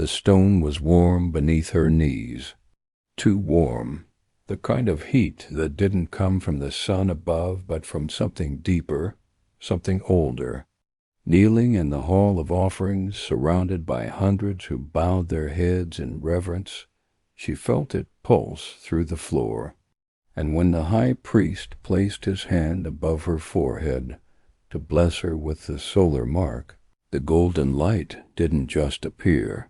The stone was warm beneath her knees. Too warm. The kind of heat that didn't come from the sun above, but from something deeper, something older. Kneeling in the hall of offerings, surrounded by hundreds who bowed their heads in reverence, she felt it pulse through the floor. And when the high priest placed his hand above her forehead to bless her with the solar mark, the golden light didn't just appear,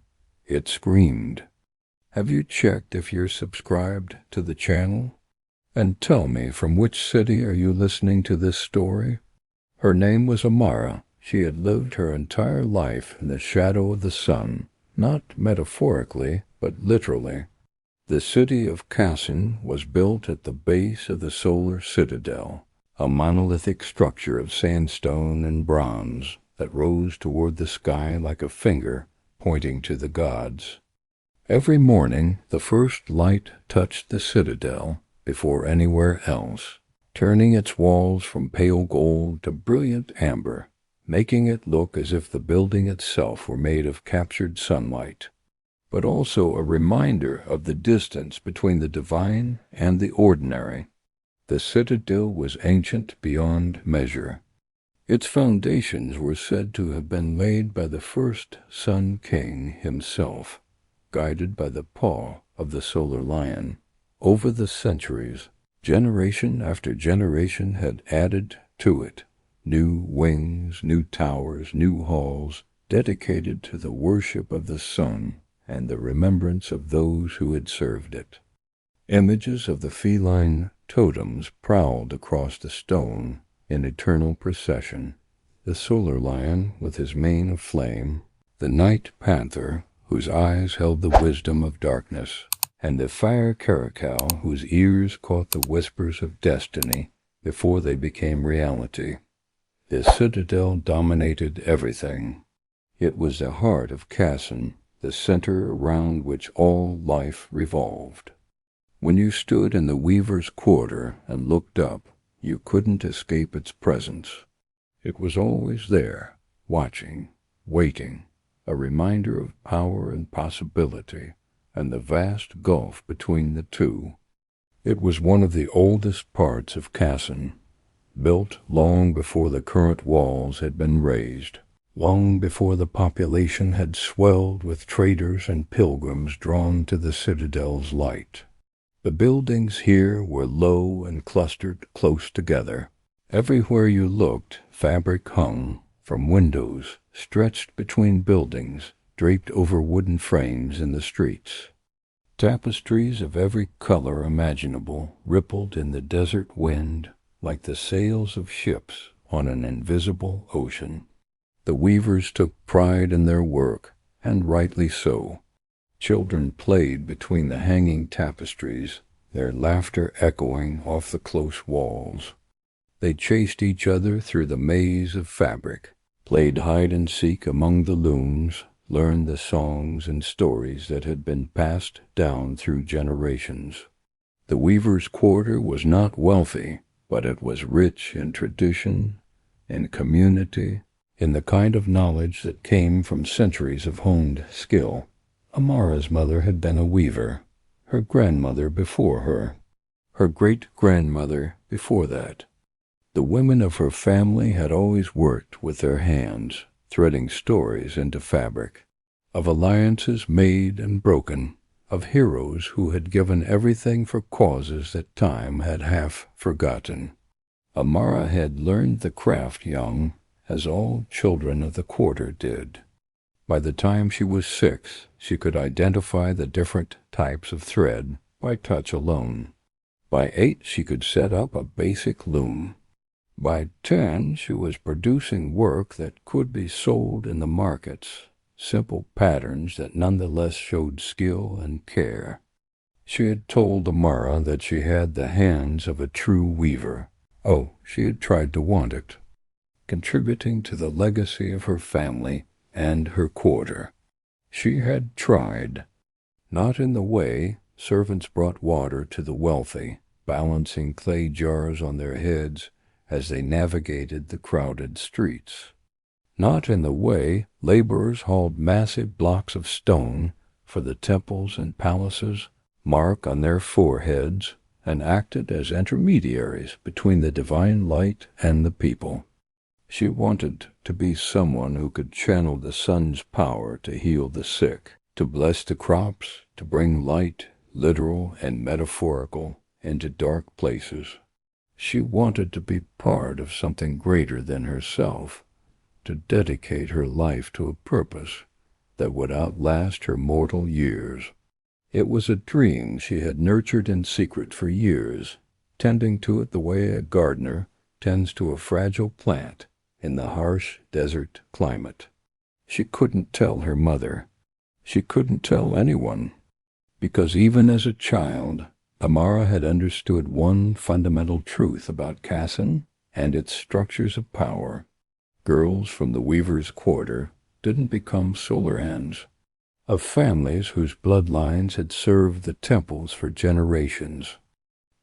it screamed. Have you checked if you're subscribed to the channel? And tell me, from which city are you listening to this story? Her name was Amara. She had lived her entire life in the shadow of the sun, not metaphorically, but literally. The city of Kassin was built at the base of the solar citadel, a monolithic structure of sandstone and bronze that rose toward the sky like a finger pointing to the gods. Every morning the first light touched the citadel before anywhere else, turning its walls from pale gold to brilliant amber, making it look as if the building itself were made of captured sunlight, but also a reminder of the distance between the divine and the ordinary. The citadel was ancient beyond measure. Its foundations were said to have been laid by the first Sun King himself, guided by the paw of the solar lion. Over the centuries, generation after generation had added to it new wings, new towers, new halls, dedicated to the worship of the sun and the remembrance of those who had served it. Images of the feline totems prowled across the stone in eternal procession. The solar lion with his mane of flame, the night panther whose eyes held the wisdom of darkness, and the fire caracal whose ears caught the whispers of destiny before they became reality. The citadel dominated everything. It was the heart of Kassin, the center around which all life revolved. When you stood in the weaver's quarter and looked up, you couldn't escape its presence. It was always there, watching, waiting, a reminder of power and possibility, and the vast gulf between the two. It was one of the oldest parts of Kassin, built long before the current walls had been raised, long before the population had swelled with traders and pilgrims drawn to the citadel's light. The buildings here were low and clustered close together. Everywhere you looked, fabric hung from windows stretched between buildings, draped over wooden frames in the streets. Tapestries of every color imaginable rippled in the desert wind like the sails of ships on an invisible ocean. The weavers took pride in their work, and rightly so. Children played between the hanging tapestries, their laughter echoing off the close walls. They chased each other through the maze of fabric, played hide-and-seek among the looms, learned the songs and stories that had been passed down through generations. The weaver's quarter was not wealthy, but it was rich in tradition, in community, in the kind of knowledge that came from centuries of honed skill. Amara's mother had been a weaver, her grandmother before her, her great-grandmother before that. The women of her family had always worked with their hands, threading stories into fabric, of alliances made and broken, of heroes who had given everything for causes that time had half forgotten. Amara had learned the craft young, as all children of the quarter did. By the time she was 6, she could identify the different types of thread by touch alone. By 8, she could set up a basic loom. By 10, she was producing work that could be sold in the markets, simple patterns that nonetheless showed skill and care. She had told Amara that she had the hands of a true weaver. Oh, she had tried to want it, contributing to the legacy of her family and her quarter. She had tried, not in the way servants brought water to the wealthy, balancing clay jars on their heads as they navigated the crowded streets. not in the way laborers hauled massive blocks of stone for the temples and palaces, mark on their foreheads, and acted as intermediaries between the divine light and the people. She wanted to be someone who could channel the sun's power to heal the sick, to bless the crops, to bring light, literal and metaphorical, into dark places. She wanted to be part of something greater than herself, to dedicate her life to a purpose that would outlast her mortal years. It was a dream she had nurtured in secret for years, tending to it the way a gardener tends to a fragile plant in the harsh desert climate. She couldn't tell her mother. She couldn't tell anyone, because even as a child, Amara had understood one fundamental truth about Kasson and its structures of power. Girls from the Weaver's Quarter didn't become Solarans. Of families whose bloodlines had served the temples for generations.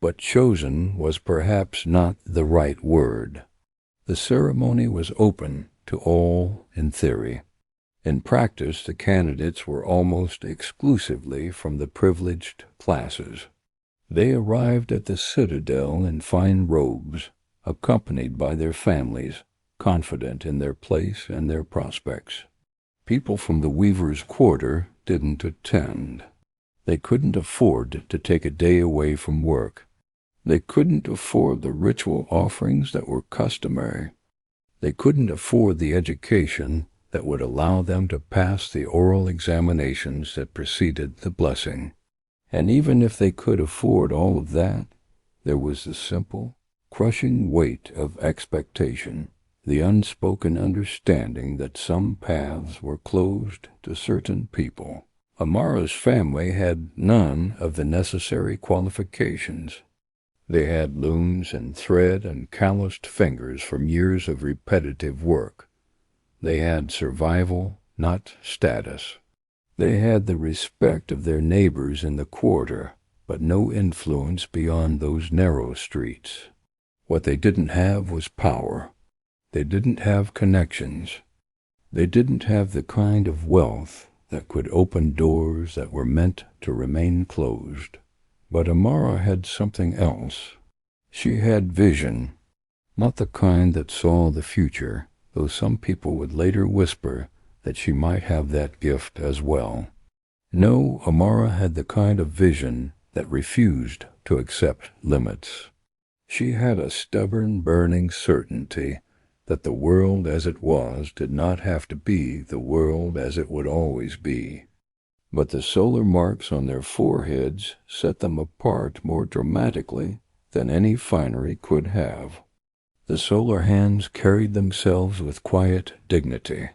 But chosen was perhaps not the right word. The ceremony was open to all in theory. In practice, the candidates were almost exclusively from the privileged classes. They arrived at the citadel in fine robes, accompanied by their families, confident in their place and their prospects. People from the Weaver's Quarter didn't attend. They couldn't afford to take a day away from work. They couldn't afford the ritual offerings that were customary. They couldn't afford the education that would allow them to pass the oral examinations that preceded the blessing. And even if they could afford all of that, there was the simple, crushing weight of expectation. The unspoken understanding that some paths were closed to certain people. Amara's family had none of the necessary qualifications. They had looms and thread and calloused fingers from years of repetitive work. They had survival, not status. They had the respect of their neighbors in the quarter, but no influence beyond those narrow streets. What they didn't have was power. They didn't have connections. They didn't have the kind of wealth that could open doors that were meant to remain closed. But Amara had something else. She had vision, not the kind that saw the future, though some people would later whisper that she might have that gift as well. No, Amara had the kind of vision that refused to accept limits. She had a stubborn, burning certainty that the world as it was did not have to be the world as it would always be. But the solar marks on their foreheads set them apart more dramatically than any finery could have. The solar hands carried themselves with quiet dignity.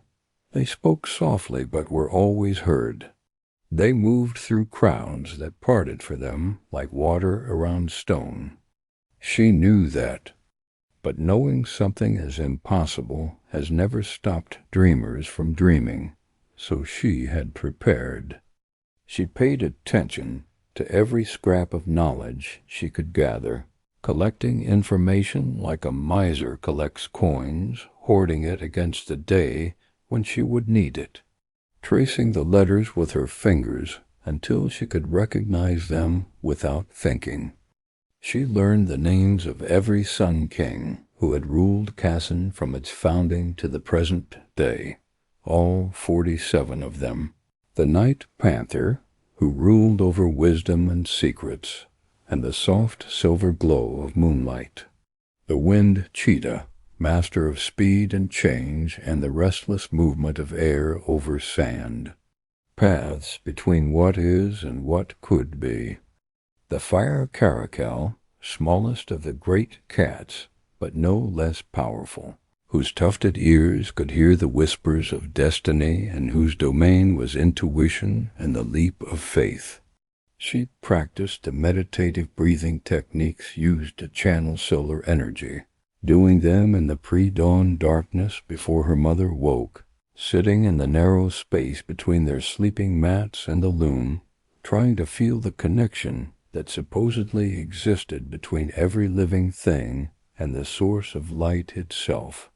They spoke softly but were always heard. They moved through crowds that parted for them like water around stone. She knew that. But knowing something is impossible has never stopped dreamers from dreaming, so she had prepared. She paid attention to every scrap of knowledge she could gather, collecting information like a miser collects coins, hoarding it against the day when she would need it, tracing the letters with her fingers until she could recognize them without thinking. She learned the names of every Sun King who had ruled Kasson from its founding to the present day, all 47 of them. The Night Panther, who ruled over wisdom and secrets, and the soft silver glow of moonlight. The Wind Cheetah, master of speed and change and the restless movement of air over sand. Paths between what is and what could be. The Fire Caracal, smallest of the great cats, but no less powerful, whose tufted ears could hear the whispers of destiny and whose domain was intuition and the leap of faith. She practiced the meditative breathing techniques used to channel solar energy, doing them in the pre-dawn darkness before her mother woke, sitting in the narrow space between their sleeping mats and the loom, trying to feel the connection that supposedly existed between every living thing and the source of light itself.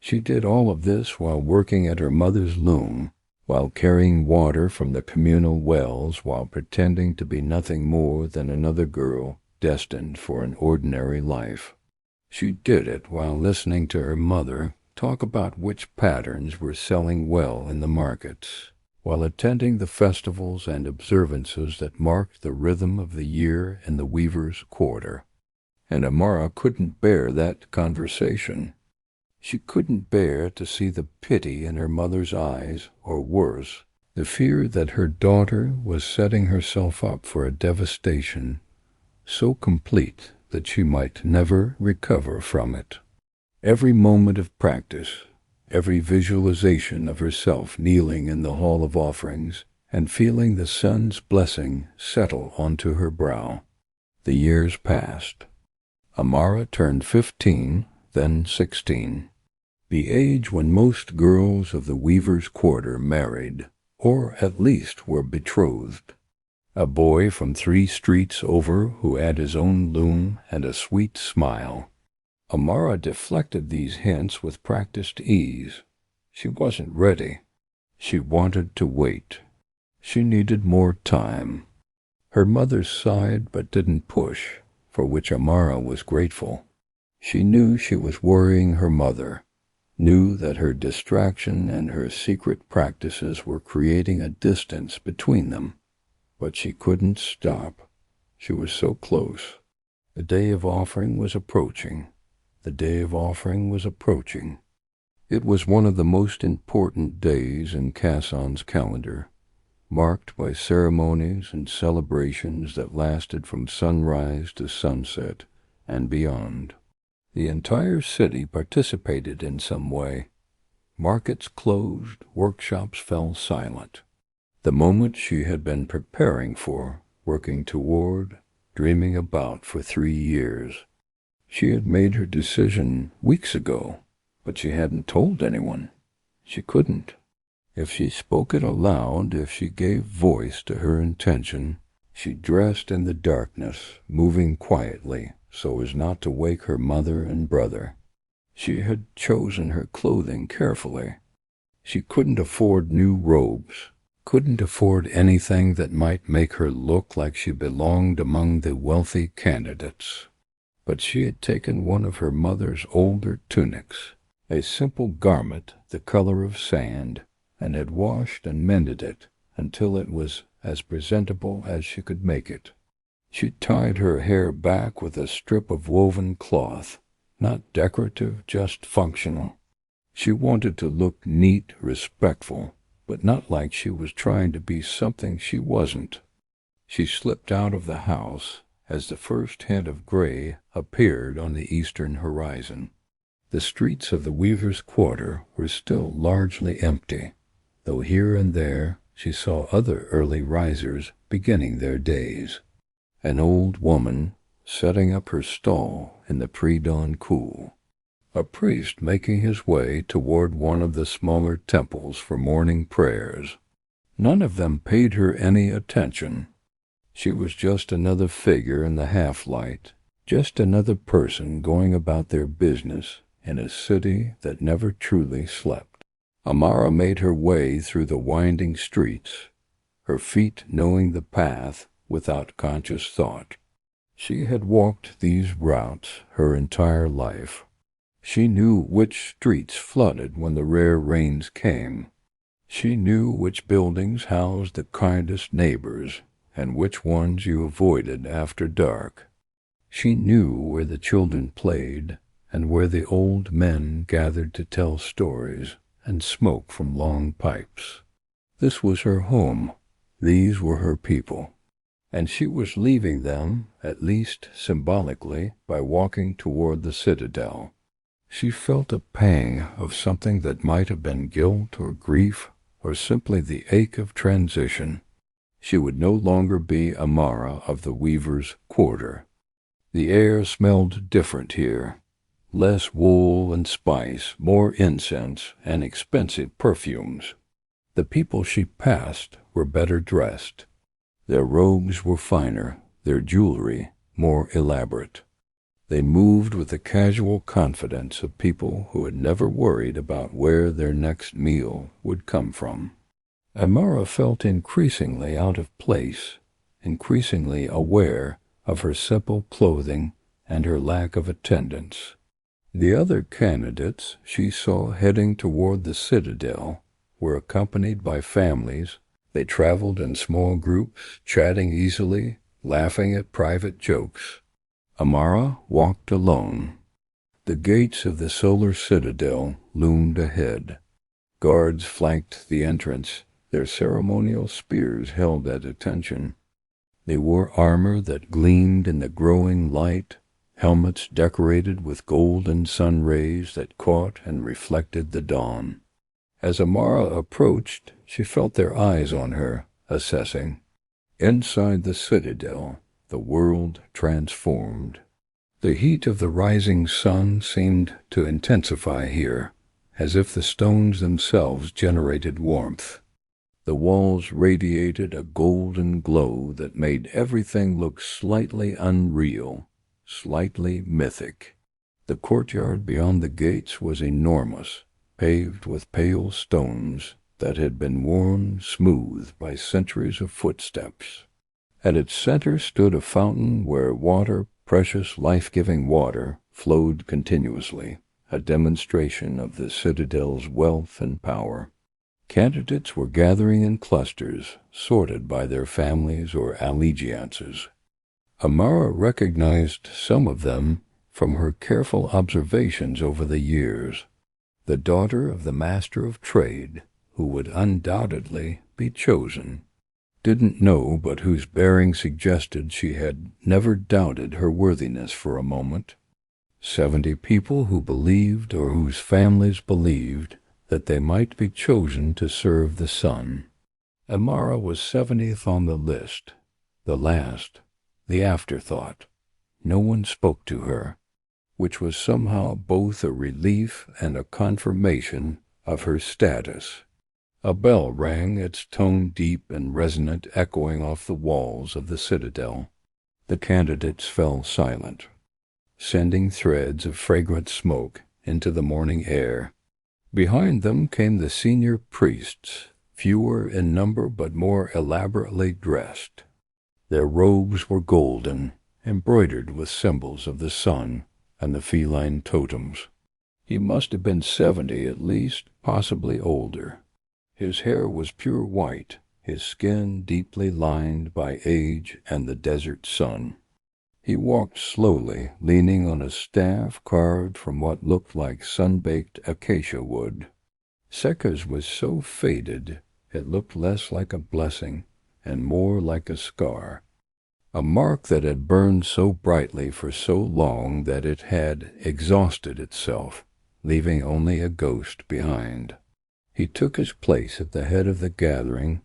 She did all of this while working at her mother's loom, while carrying water from the communal wells, while pretending to be nothing more than another girl destined for an ordinary life. She did it while listening to her mother talk about which patterns were selling well in the markets, while attending the festivals and observances that marked the rhythm of the year in the weaver's quarter. And Amara couldn't bear that conversation. She couldn't bear to see the pity in her mother's eyes, or worse, the fear that her daughter was setting herself up for a devastation so complete that she might never recover from it. Every moment of practice, every visualization of herself kneeling in the hall of offerings and feeling the sun's blessing settle onto her brow. The years passed. Amara turned 15, then 16. The age when most girls of the weaver's quarter married, or at least were betrothed. A boy from 3 streets over who had his own loom and a sweet smile. Amara deflected these hints with practiced ease. She wasn't ready. She wanted to wait. She needed more time. Her mother sighed but didn't push, for which Amara was grateful. She knew she was worrying her mother, knew that her distraction and her secret practices were creating a distance between them. But she couldn't stop. She was so close. The day of offering was approaching. The day of offering was approaching. It was one of the most important days in Casson's calendar, marked by ceremonies and celebrations that lasted from sunrise to sunset and beyond. The entire city participated in some way. Markets closed, workshops fell silent. The moment she had been preparing for, working toward, dreaming about for 3 years. She had made her decision weeks ago, but she hadn't told anyone. She couldn't. If she spoke it aloud, if she gave voice to her intention, she dressed in the darkness, moving quietly so as not to wake her mother and brother. She had chosen her clothing carefully. She couldn't afford new robes, couldn't afford anything that might make her look like she belonged among the wealthy candidates. But she had taken one of her mother's older tunics, a simple garment the color of sand, and had washed and mended it until it was as presentable as she could make it. She tied her hair back with a strip of woven cloth, not decorative, just functional. She wanted to look neat, respectful, but not like she was trying to be something she wasn't. She slipped out of the house as the first hint of gray appeared on the eastern horizon. The streets of the weaver's quarter were still largely empty, though here and there she saw other early risers beginning their days. An old woman setting up her stall in the pre-dawn cool. A priest making his way toward one of the smaller temples for morning prayers. None of them paid her any attention. She was just another figure in the half-light, just another person going about their business in a city that never truly slept. Amara made her way through the winding streets, her feet knowing the path without conscious thought. She had walked these routes her entire life. She knew which streets flooded when the rare rains came. She knew which buildings housed the kindest neighbors and which ones you avoided after dark. She knew where the children played and where the old men gathered to tell stories and smoke from long pipes. This was her home. These were her people. And she was leaving them, at least symbolically, by walking toward the citadel. She felt a pang of something that might have been guilt or grief or simply the ache of transition. She would no longer be Amara of the weaver's quarter. The air smelled different here. Less wool and spice, more incense and expensive perfumes. The people she passed were better dressed. Their robes were finer, their jewelry more elaborate. They moved with the casual confidence of people who had never worried about where their next meal would come from. Amara felt increasingly out of place, increasingly aware of her simple clothing and her lack of attendance. The other candidates she saw heading toward the citadel were accompanied by families. They traveled in small groups, chatting easily, laughing at private jokes. Amara walked alone. The gates of the solar citadel loomed ahead. Guards flanked the entrance, their ceremonial spears held at attention. They wore armor that gleamed in the growing light, helmets decorated with golden sun rays that caught and reflected the dawn. As Amara approached, she felt their eyes on her, assessing. Inside the citadel, the world transformed. The heat of the rising sun seemed to intensify here, as if the stones themselves generated warmth. The walls radiated a golden glow that made everything look slightly unreal, slightly mythic. The courtyard beyond the gates was enormous, paved with pale stones that had been worn smooth by centuries of footsteps. At its center stood a fountain where water, precious life-giving water, flowed continuously, a demonstration of the citadel's wealth and power. Candidates were gathering in clusters, sorted by their families or allegiances. Amara recognized some of them from her careful observations over the years. The daughter of the master of trade, who would undoubtedly be chosen, didn't know but whose bearing suggested she had never doubted her worthiness for a moment. 70 people who believed or whose families believed that they might be chosen to serve the sun. Amara was 70th on the list, the last, the afterthought. No one spoke to her, which was somehow both a relief and a confirmation of her status. A bell rang, its tone deep and resonant, echoing off the walls of the citadel. The candidates fell silent, sending threads of fragrant smoke into the morning air. Behind them came the senior priests, fewer in number but more elaborately dressed. Their robes were golden, embroidered with symbols of the sun and the feline totems. He must have been 70 at least, possibly older. His hair was pure white, his skin deeply lined by age and the desert sun. He walked slowly, leaning on a staff carved from what looked like sun-baked acacia wood. Sekka's was so faded it looked less like a blessing and more like a scar, a mark that had burned so brightly for so long that it had exhausted itself, leaving only a ghost behind. He took his place at the head of the gathering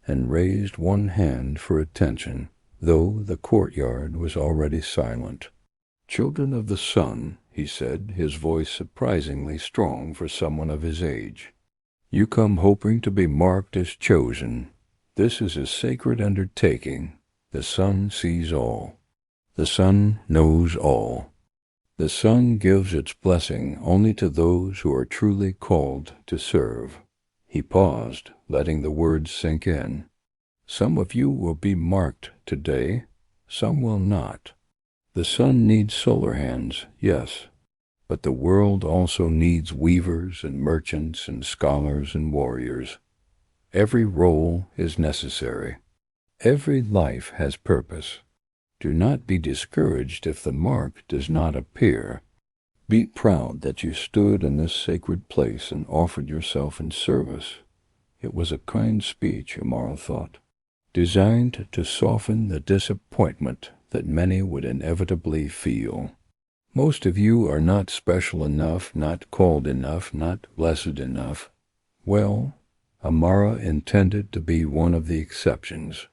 and raised one hand for attention, though the courtyard was already silent. "Children of the sun," he said, his voice surprisingly strong for someone of his age. "You come hoping to be marked as chosen. This is a sacred undertaking. The sun sees all. The sun knows all. The sun gives its blessing only to those who are truly called to serve." He paused, letting the words sink in. "Some of you will be marked today, some will not. The sun needs solar hands, yes, but the world also needs weavers and merchants and scholars and warriors. Every role is necessary. Every life has purpose. Do not be discouraged if the mark does not appear. Be proud that you stood in this sacred place and offered yourself in service." It was a kind speech, Amara thought, designed to soften the disappointment that many would inevitably feel. Most of you are not special enough, not called enough, not blessed enough. Well, Amara intended to be one of the exceptions.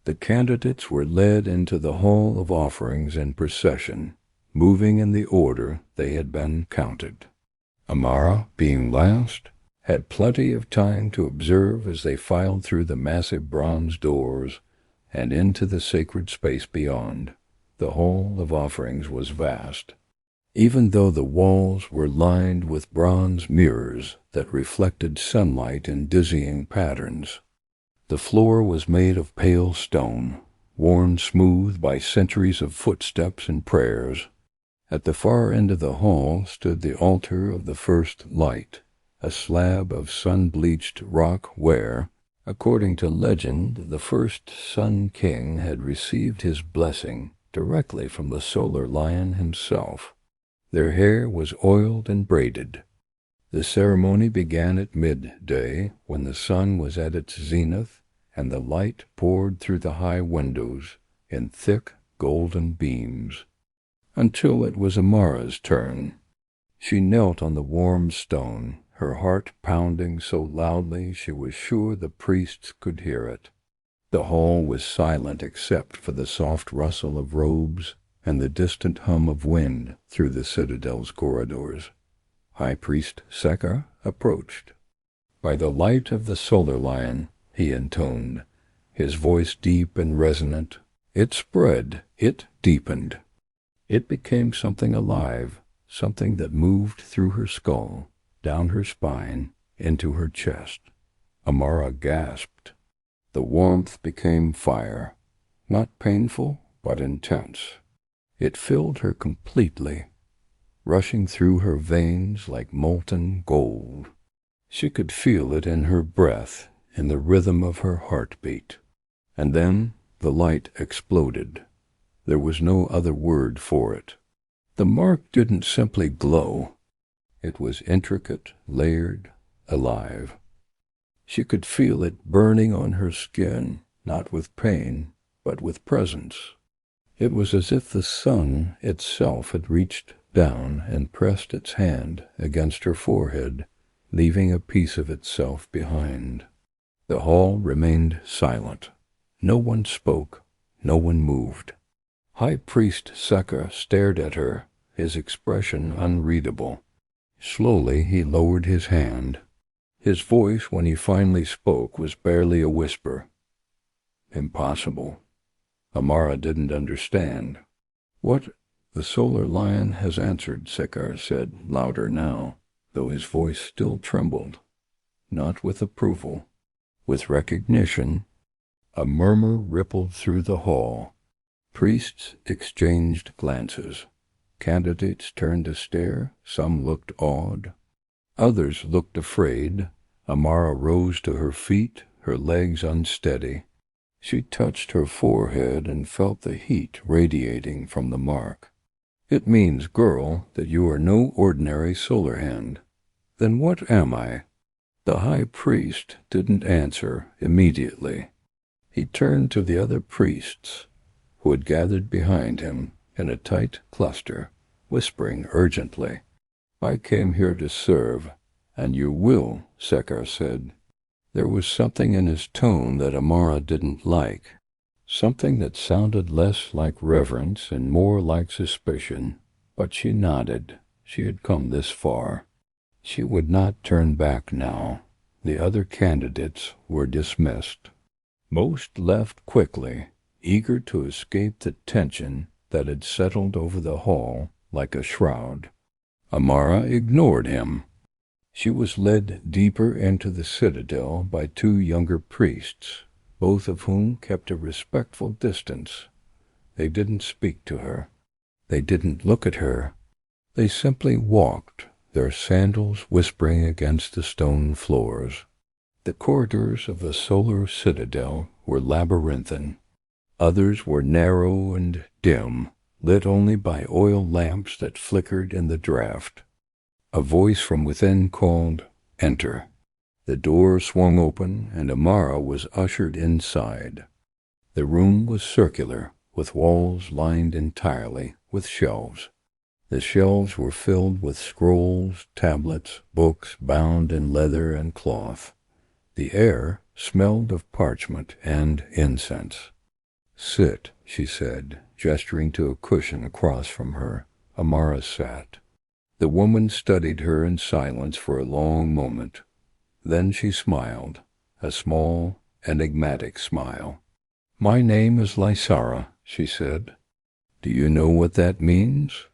The candidates were led into the hall of offerings in procession, moving in the order they had been counted. Amara, being last, had plenty of time to observe as they filed through the massive bronze doors and into the sacred space beyond. The hall of offerings was vast, even though the walls were lined with bronze mirrors that reflected sunlight in dizzying patterns. The floor was made of pale stone, worn smooth by centuries of footsteps and prayers. At the far end of the hall stood the altar of the first light, a slab of sun-bleached rock where, according to legend, the first Sun King had received his blessing directly from the solar lion himself. Their hair was oiled and braided. The ceremony began at midday, when the sun was at its zenith, and the light poured through the high windows in thick golden beams, until it was Amara's turn. She knelt on the warm stone, her heart pounding so loudly she was sure the priests could hear it. The hall was silent except for the soft rustle of robes and the distant hum of wind through the citadel's corridors. High Priest Sekar approached. "By the light of the solar lion," he intoned, his voice deep and resonant. It spread, it deepened. It became something alive, something that moved through her skull, down her spine, into her chest. Amara gasped. The warmth became fire, not painful, but intense. It filled her completely, rushing through her veins like molten gold. She could feel it in her breath, in the rhythm of her heartbeat. And then the light exploded. There was no other word for it. The mark didn't simply glow. It was intricate, layered, alive. She could feel it burning on her skin, not with pain, but with presence. It was as if the sun itself had reached down and pressed its hand against her forehead, leaving a piece of itself behind. The hall remained silent. No one spoke, no one moved. High Priest Sekar stared at her, his expression unreadable. Slowly he lowered his hand. His voice, when he finally spoke, was barely a whisper. "Impossible." Amara didn't understand. "What?" "The solar lion has answered," Sekar said, louder now, though his voice still trembled. Not with approval, with recognition. A murmur rippled through the hall. Priests exchanged glances. Candidates turned to stare. Some looked awed. Others looked afraid. Amara rose to her feet, her legs unsteady. She touched her forehead and felt the heat radiating from the mark. "It means, girl, that you are no ordinary solar hand." "Then what am I?" The high priest didn't answer immediately. He turned to the other priests, who had gathered behind him in a tight cluster, whispering urgently. "I came here to serve, and you will," Sekar said. There was something in his tone that Amara didn't like, something that sounded less like reverence and more like suspicion, but she nodded. She had come this far. She would not turn back now. The other candidates were dismissed. Most left quickly, eager to escape the tension that had settled over the hall like a shroud. Amara ignored him. She was led deeper into the citadel by two younger priests, both of whom kept a respectful distance. They didn't speak to her. They didn't look at her. They simply walked, their sandals whispering against the stone floors. The corridors of the solar citadel were labyrinthine. Others were narrow and dim, lit only by oil lamps that flickered in the draught. A voice from within called, "Enter." The door swung open, and Amara was ushered inside. The room was circular, with walls lined entirely with shelves. The shelves were filled with scrolls, tablets, books bound in leather and cloth. The air smelled of parchment and incense. "Sit," she said, gesturing to a cushion across from her. Amara sat. The woman studied her in silence for a long moment. Then she smiled, a small, enigmatic smile. "My name is Lysara," she said. Do you know what that means?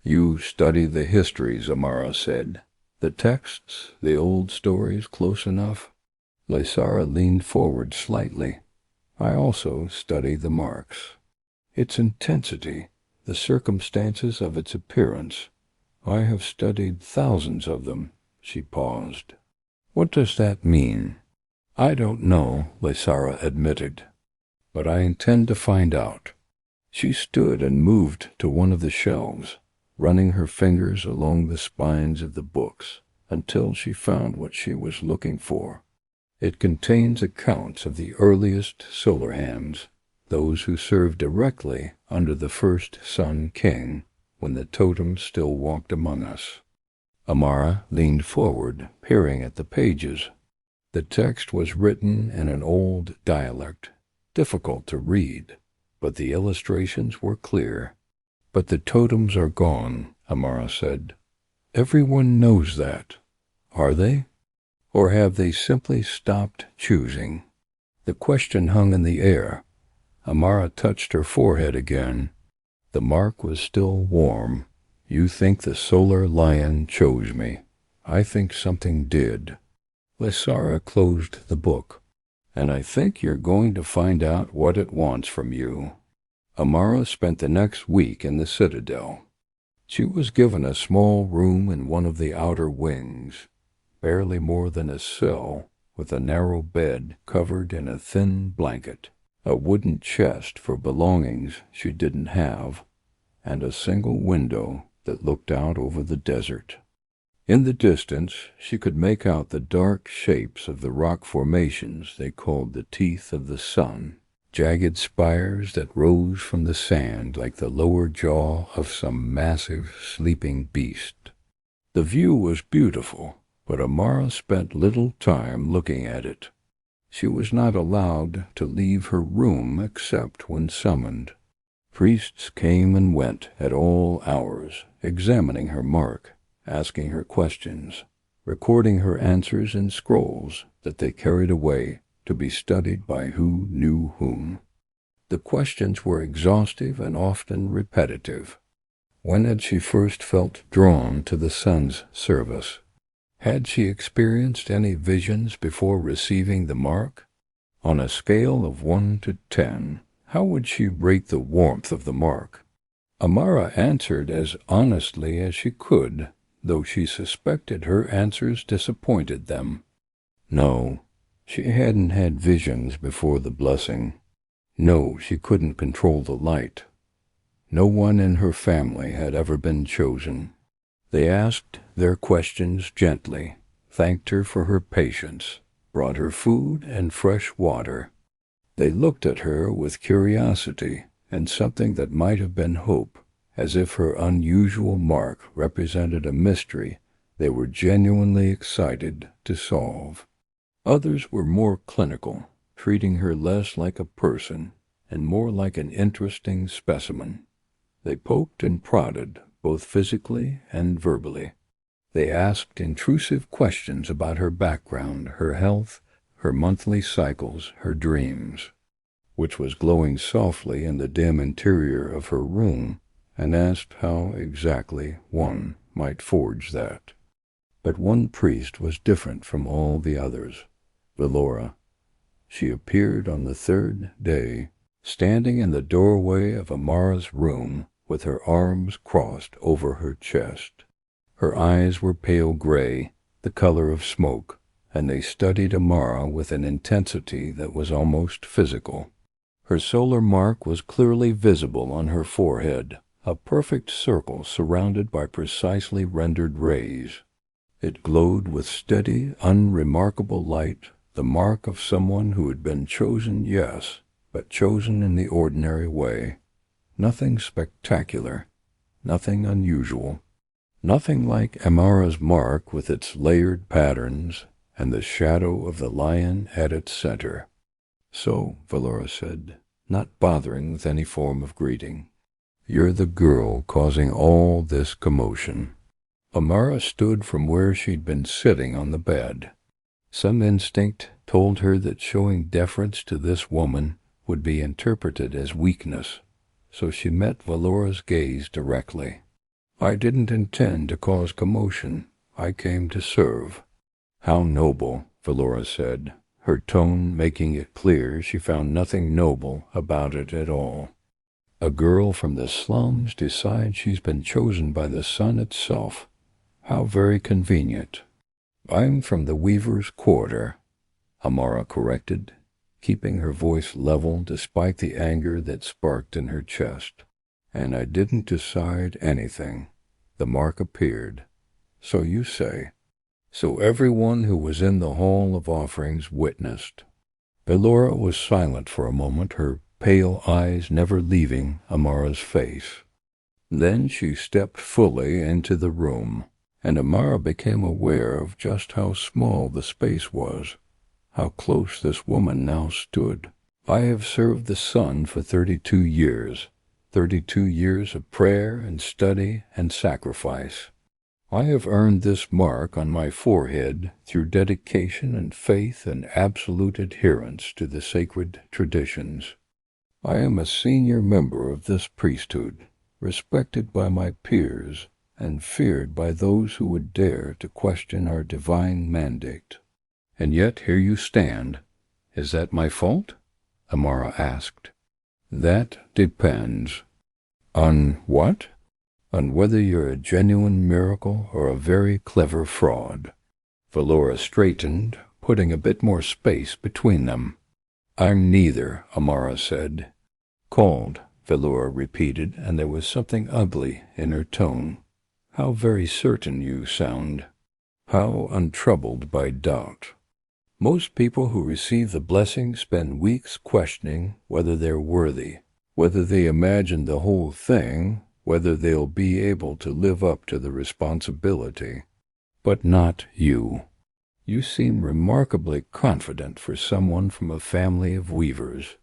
You study the histories, Amara said. The texts, the old stories close enough? Lysara leaned forward slightly. I also study the marks. Its intensity, the circumstances of its appearance. I have studied thousands of them. She paused. What does that mean? I don't know, Lysara admitted, but I intend to find out. She stood and moved to one of the shelves, running her fingers along the spines of the books until she found what she was looking for. It contains accounts of the earliest solar hands, those who served directly under the first Sun King when the totems still walked among us. Amara leaned forward, peering at the pages. The text was written in an old dialect, difficult to read, but the illustrations were clear. But the totems are gone, Amara said. Everyone knows that. Are they? Or have they simply stopped choosing? The question hung in the air. Amara touched her forehead again. The mark was still warm. You think the solar lion chose me. I think something did. Lysara closed the book. And I think you're going to find out what it wants from you. Amara spent the next week in the citadel. She was given a small room in one of the outer wings, barely more than a cell, with a narrow bed covered in a thin blanket, a wooden chest for belongings she didn't have, and a single window that looked out over the desert. In the distance, she could make out the dark shapes of the rock formations they called the teeth of the sun, jagged spires that rose from the sand like the lower jaw of some massive sleeping beast. The view was beautiful, but Amara spent little time looking at it. She was not allowed to leave her room except when summoned. Priests came and went at all hours, examining her mark, asking her questions, recording her answers in scrolls that they carried away to be studied by who knew whom. The questions were exhaustive and often repetitive. When had she first felt drawn to the sun's service? Had she experienced any visions before receiving the mark? On a scale of 1 to 10, how would she rate the warmth of the mark? Amara answered as honestly as she could, though she suspected her answers disappointed them. No, she hadn't had visions before the blessing. No, she couldn't control the light. No one in her family had ever been chosen. They asked their questions gently, thanked her for her patience, brought her food and fresh water. They looked at her with curiosity and something that might have been hope, as if her unusual mark represented a mystery they were genuinely excited to solve. Others were more clinical, treating her less like a person and more like an interesting specimen. They poked and prodded, both physically and verbally. They asked intrusive questions about her background, her health, her monthly cycles, her dreams, which was glowing softly in the dim interior of her room, and asked how exactly one might forge that. But one priest was different from all the others. Valora. She appeared on the third day, standing in the doorway of Amara's room with her arms crossed over her chest. Her eyes were pale gray, the color of smoke, and they studied Amara with an intensity that was almost physical. Her solar mark was clearly visible on her forehead, a perfect circle surrounded by precisely rendered rays. It glowed with steady, unremarkable light, the mark of someone who had been chosen, yes, but chosen in the ordinary way. Nothing spectacular, nothing unusual, nothing like Amara's mark with its layered patterns and the shadow of the lion at its center. So, Valora said, not bothering with any form of greeting, you're the girl causing all this commotion. Amara stood from where she'd been sitting on the bed. Some instinct told her that showing deference to this woman would be interpreted as weakness. so she met Valora's gaze directly. "I didn't intend to cause commotion. I came to serve." "How noble," Valora said, her tone making it clear she found nothing noble about it at all. "A girl from the slums decides she's been chosen by the sun itself. How very convenient." "I'm from the Weaver's Quarter," Amara corrected, keeping her voice level despite the anger that sparked in her chest. "And I didn't decide anything." The mark appeared. "So you say." So everyone who was in the Hall of Offerings witnessed. Valora was silent for a moment, her pale eyes never leaving Amara's face. Then she stepped fully into the room, and Amara became aware of just how small the space was, how close this woman now stood. "I have served the sun for 32 years, 32 years of prayer and study and sacrifice. I have earned this mark on my forehead through dedication and faith and absolute adherence to the sacred traditions. I am a senior member of this priesthood, respected by my peers and feared by those who would dare to question our divine mandate. And yet here you stand. Is that my fault?" Amara asked. "That depends." "On what?" "On whether you're a genuine miracle or a very clever fraud." Valora straightened, putting a bit more space between them. "I'm neither," Amara said. "Called," Valora repeated, and there was something ugly in her tone. "How very certain you sound. How untroubled by doubt. Most people who receive the blessing spend weeks questioning whether they're worthy, whether they imagine the whole thing, whether they'll be able to live up to the responsibility. But not you. You seem remarkably confident for someone from a family of weavers."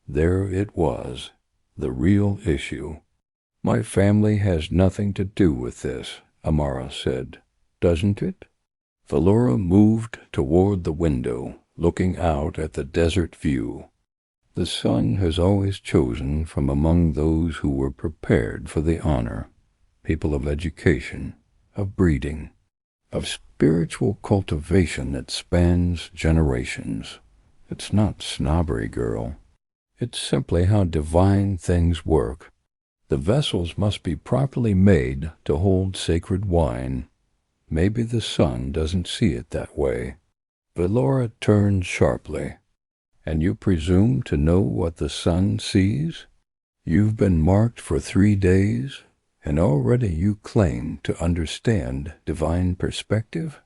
There it was, the real issue. "My family has nothing to do with this," Amara said. "Doesn't it?" Valora moved toward the window, looking out at the desert view. "The sun has always chosen from among those who were prepared for the honor, people of education, of breeding, of spiritual cultivation that spans generations. It's not snobbery, girl. It's simply how divine things work. The vessels must be properly made to hold sacred wine. Maybe the sun doesn't see it that way." Valora turned sharply. "And you presume to know what the sun sees? You've been marked for 3 days, and already you claim to understand divine perspective?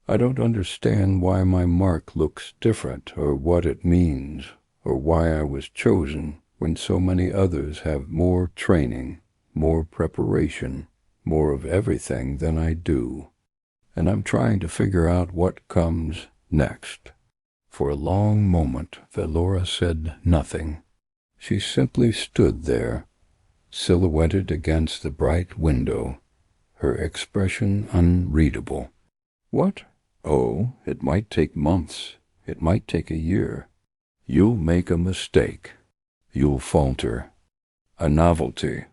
I don't understand why my mark looks different, or what it means, or why I was chosen when so many others have more training, more preparation, more of everything than I do. And I'm trying to figure out what comes next." For a long moment, Valora said nothing. She simply stood there, silhouetted against the bright window, her expression unreadable. "What? Oh, it might take months. It might take a year. You'll make a mistake. You'll falter. A novelty."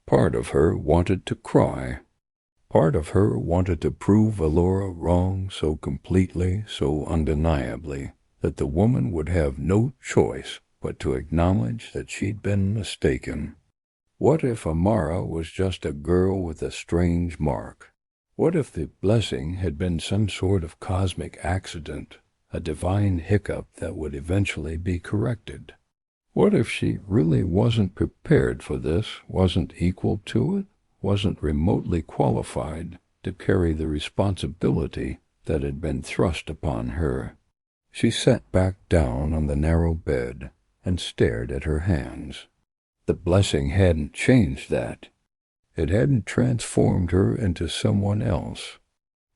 Part of her wanted to cry. Part of her wanted to prove Valora wrong so completely, so undeniably, that the woman would have no choice but to acknowledge that she'd been mistaken. What if Amara was just a girl with a strange mark? What if the blessing had been some sort of cosmic accident, a divine hiccup that would eventually be corrected? What if she really wasn't prepared for this, wasn't equal to it, wasn't remotely qualified to carry the responsibility that had been thrust upon her? She sat back down on the narrow bed and stared at her hands. The blessing hadn't changed that. It hadn't transformed her into someone else.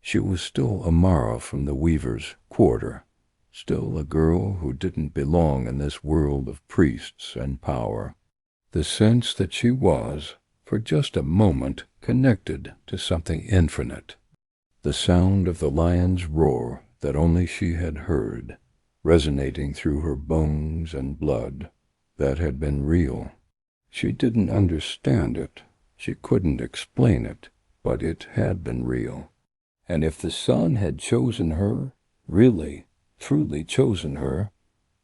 She was still Amara from the Weaver's Quarter, still a girl who didn't belong in this world of priests and power. The sense that she was, for just a moment, connected to something infinite. The sound of the lion's roar that only she had heard, resonating through her bones and blood, that had been real. She didn't understand it. She couldn't explain it, but it had been real. And if the sun had chosen her, really, truly chosen her,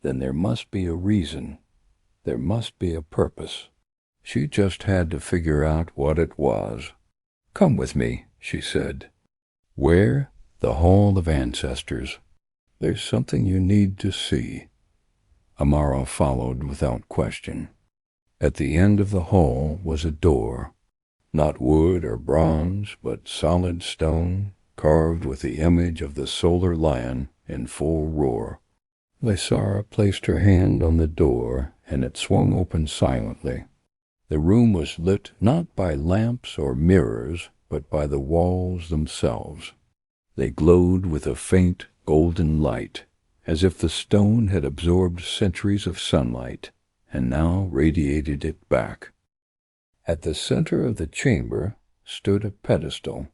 then there must be a reason. There must be a purpose. She just had to figure out what it was. "Come with me," she said. "Where?" "The Hall of Ancestors. There's something you need to see." Amara followed without question. At the end of the hall was a door, not wood or bronze, but solid stone, carved with the image of the solar lion in full roar. Lysara placed her hand on the door, and it swung open silently. The room was lit not by lamps or mirrors, but by the walls themselves. They glowed with a faint golden light, as if the stone had absorbed centuries of sunlight and now radiated it back. At the center of the chamber stood a pedestal,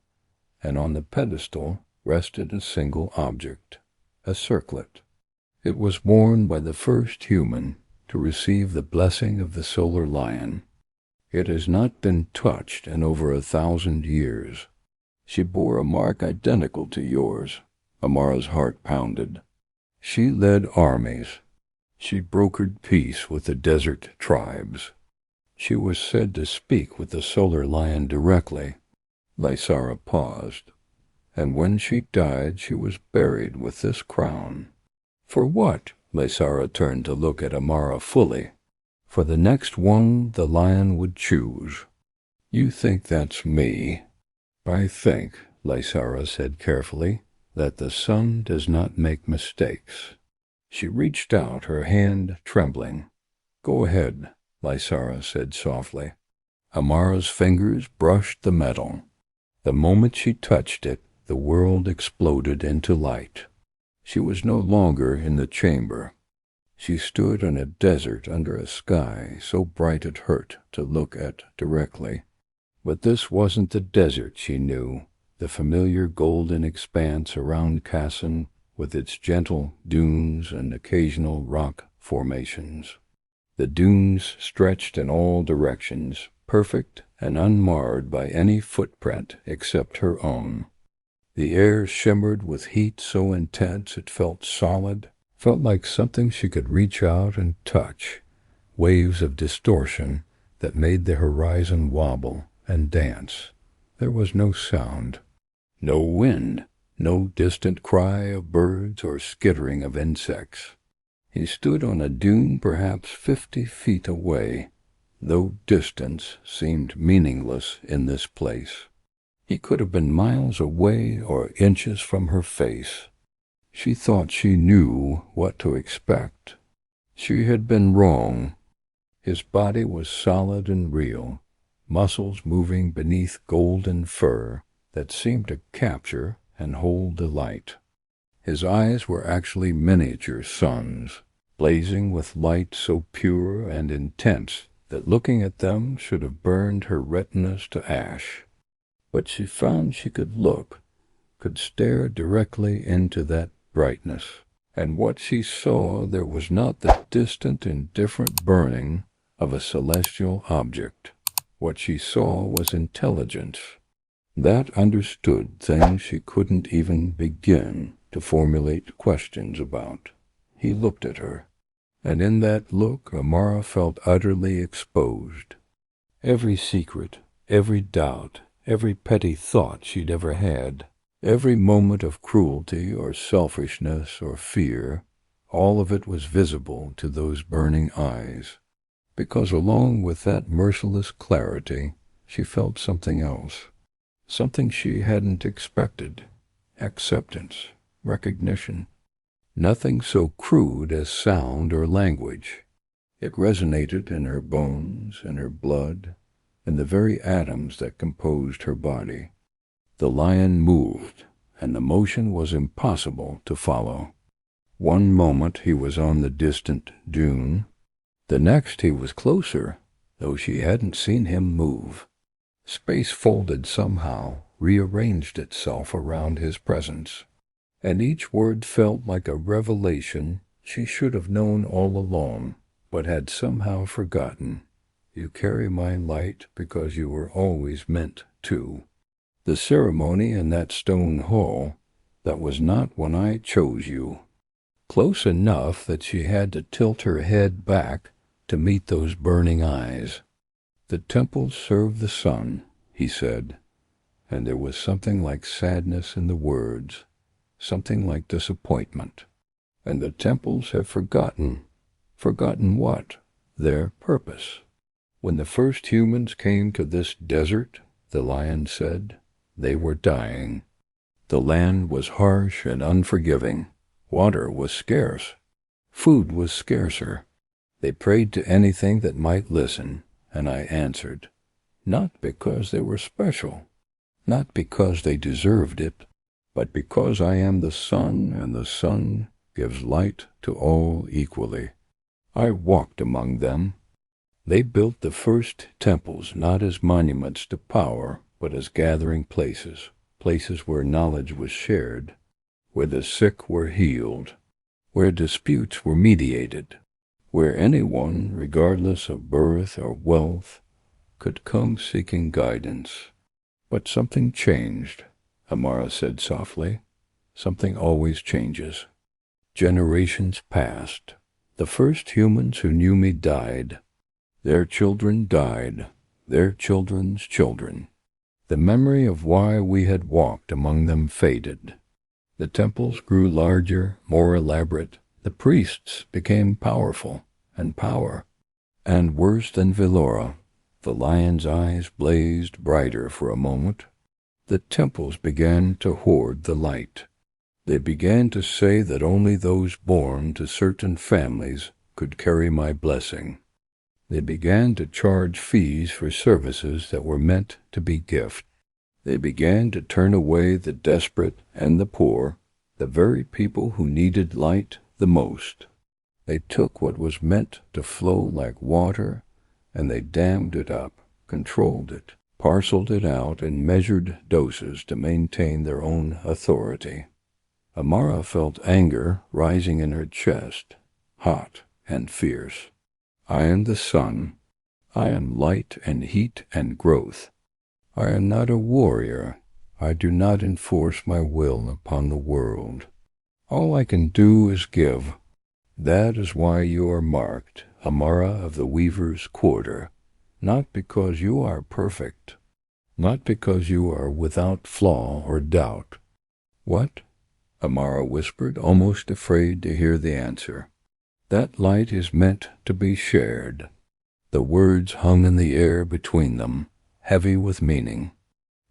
and on the pedestal rested a single object, a circlet. It was worn by the first human to receive the blessing of the solar lion. It has not been touched in over 1,000 years. She bore a mark identical to yours. Amara's heart pounded. She led armies. She brokered peace with the desert tribes. She was said to speak with the solar lion directly. Lysara paused. And when she died, she was buried with this crown. For what? Lysara turned to look at Amara fully. For the next one the lion would choose. You think that's me? I think, Lysara said carefully, that the sun does not make mistakes. She reached out, her hand trembling. Go ahead, Lysara said softly. Amara's fingers brushed the metal. The moment she touched it, the world exploded into light. She was no longer in the chamber. She stood in a desert under a sky so bright it hurt to look at directly. But this wasn't the desert she knew, the familiar golden expanse around Kasson with its gentle dunes and occasional rock formations. The dunes stretched in all directions, perfect and unmarred by any footprint except her own. The air shimmered with heat so intense it felt solid, felt like something she could reach out and touch, waves of distortion that made the horizon wobble and dance. There was no sound, no wind, no distant cry of birds or skittering of insects. He stood on a dune perhaps 50 feet away, though distance seemed meaningless in this place. He could have been miles away or inches from her face. She thought she knew what to expect. She had been wrong. His body was solid and real, muscles moving beneath golden fur that seemed to capture and hold the light. His eyes were actually miniature suns, blazing with light so pure and intense that looking at them should have burned her retinas to ash. But she found she could look, could stare directly into that brightness, and what she saw there was not the distant, indifferent burning of a celestial object. What she saw was intelligence, that understood things she couldn't even begin to formulate questions about. He looked at her, and in that look Amara felt utterly exposed. Every secret, every doubt, every petty thought she'd ever had, every moment of cruelty or selfishness or fear, all of it was visible to those burning eyes, because along with that merciless clarity she felt something else, something she hadn't expected, acceptance, recognition. Nothing so crude as sound or language. It resonated in her bones, in her blood, in the very atoms that composed her body. The lion moved, and the motion was impossible to follow. One moment he was on the distant dune. The next he was closer, though she hadn't seen him move. Space folded somehow, rearranged itself around his presence, and each word felt like a revelation she should have known all along, but had somehow forgotten. You carry my light because you were always meant to. The ceremony in that stone hall, that was not when I chose you. Close enough that she had to tilt her head back to meet those burning eyes. The temples serve the sun, he said, and there was something like sadness in the words, something like disappointment. And the temples have forgotten. Forgotten what? Their purpose. When the first humans came to this desert, the lion said, they were dying. The land was harsh and unforgiving. Water was scarce. Food was scarcer. They prayed to anything that might listen, and I answered, not because they were special, not because they deserved it, but because I am the sun, and the sun gives light to all equally. I walked among them. They built the first temples not as monuments to power, but as gathering places, places where knowledge was shared, where the sick were healed, where disputes were mediated, where anyone, regardless of birth or wealth, could come seeking guidance. But something changed, Amara said softly. Something always changes. Generations passed. The first humans who knew me died. Their children died, their children's children. The memory of why we had walked among them faded. The temples grew larger, more elaborate. The priests became powerful, and power. And worse than Velora, the lion's eyes blazed brighter for a moment. The temples began to hoard the light. They began to say that only those born to certain families could carry my blessing. They began to charge fees for services that were meant to be gift. They began to turn away the desperate and the poor, the very people who needed light the most. They took what was meant to flow like water, and they dammed it up, controlled it, parceled it out in measured doses to maintain their own authority. Amara felt anger rising in her chest, hot and fierce. I am the sun. I am light and heat and growth. I am not a warrior. I do not enforce my will upon the world. All I can do is give. That is why you are marked, Amara of the Weaver's Quarter, not because you are perfect, not because you are without flaw or doubt. What? Amara whispered, almost afraid to hear the answer. That light is meant to be shared. The words hung in the air between them, heavy with meaning.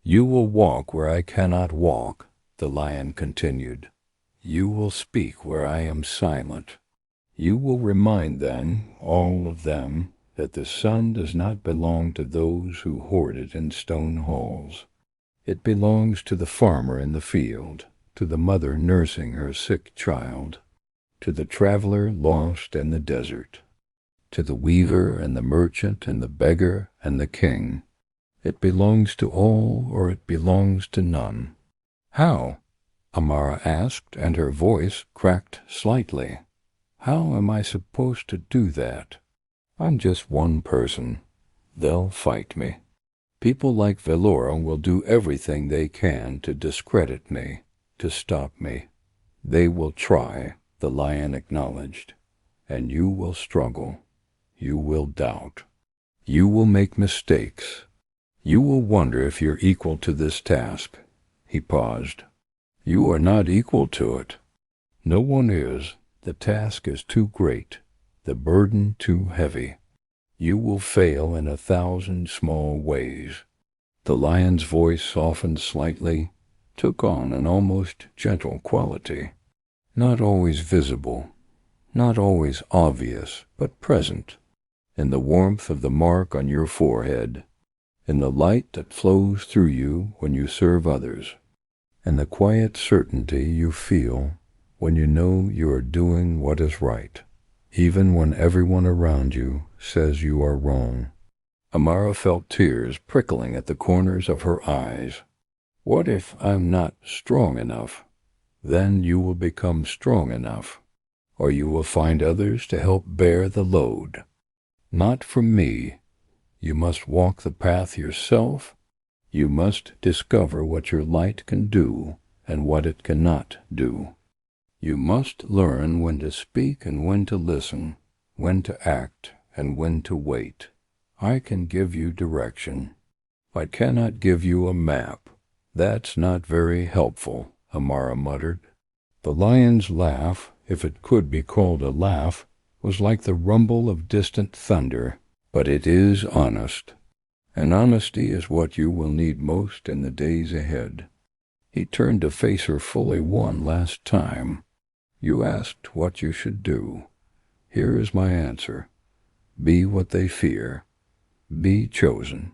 You will walk where I cannot walk, the lion continued. You will speak where I am silent. You will remind them, all of them, that the sun does not belong to those who hoard it in stone halls. It belongs to the farmer in the field, to the mother nursing her sick child, to the traveler lost in the desert, to the weaver and the merchant and the beggar and the king. It belongs to all, or it belongs to none. How? Amara asked, and her voice cracked slightly. How am I supposed to do that? I'm just one person. They'll fight me. People like Velora will do everything they can to discredit me, to stop me. They will try, the lion acknowledged, and you will struggle. You will doubt. You will make mistakes. You will wonder if you're equal to this task. He paused. You are not equal to it. No one is. The task is too great, the burden too heavy. You will fail in 1,000 small ways. The lion's voice softened slightly, took on an almost gentle quality. Not always visible, not always obvious, but present, in the warmth of the mark on your forehead, in the light that flows through you when you serve others, and the quiet certainty you feel when you know you are doing what is right, even when everyone around you says you are wrong. Amara felt tears prickling at the corners of her eyes. What if I'm not strong enough? Then you will become strong enough, or you will find others to help bear the load. Not from me, You must walk the path yourself. You must discover what your light can do and what it cannot do. You must learn when to speak and when to listen, when to act and when to wait. I can give you direction. I cannot give you a map. That's not very helpful, Amara muttered. The lion's laugh, if it could be called a laugh, was like the rumble of distant thunder, but it is honest. And honesty is what you will need most in the days ahead. He turned to face her fully one last time. You asked what you should do. Here is my answer. Be what they fear. Be chosen.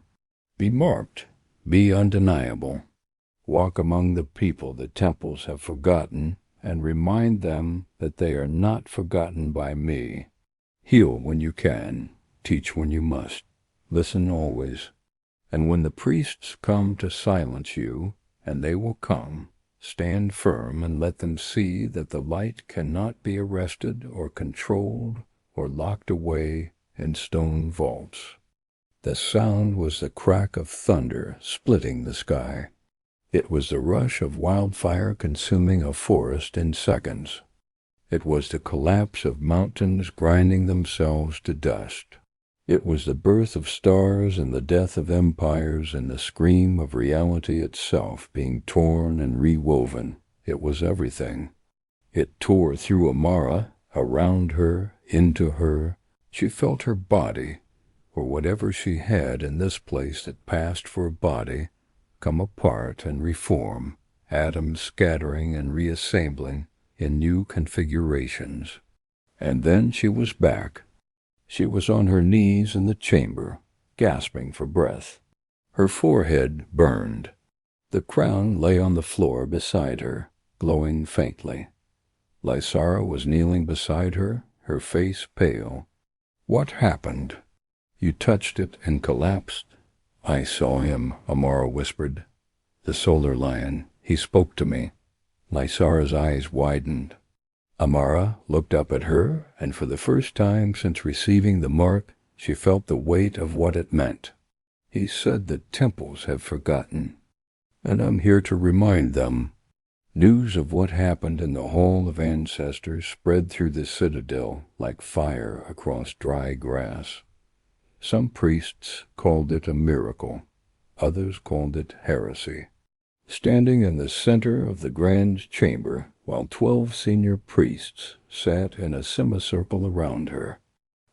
Be marked. Be undeniable. Walk among the people the temples have forgotten, and remind them that they are not forgotten by me. Heal when you can. Teach when you must. Listen always. And when the priests come to silence you, and they will come, stand firm and let them see that the light cannot be arrested or controlled or locked away in stone vaults. The sound was the crack of thunder splitting the sky. It was the rush of wildfire consuming a forest in seconds. It was the collapse of mountains grinding themselves to dust. It was the birth of stars and the death of empires and the scream of reality itself being torn and rewoven. It was everything. It tore through Amara, around her, into her. She felt her body, or whatever she had in this place that passed for a body, come apart and reform, atoms scattering and reassembling in new configurations. And then she was back. She was on her knees in the chamber, gasping for breath. Her forehead burned. The crown lay on the floor beside her, glowing faintly. Lysara was kneeling beside her, her face pale. What happened? You touched it and collapsed. I saw him, Amara whispered. The solar lion. He spoke to me. Lysara's eyes widened. Amara looked up at her, and for the first time since receiving the mark, she felt the weight of what it meant. He said that temples have forgotten, and I'm here to remind them. News of what happened in the Hall of Ancestors spread through the citadel like fire across dry grass. Some priests called it a miracle. Others called it heresy. Standing in the center of the grand chamber, while 12 senior priests sat in a semicircle around her,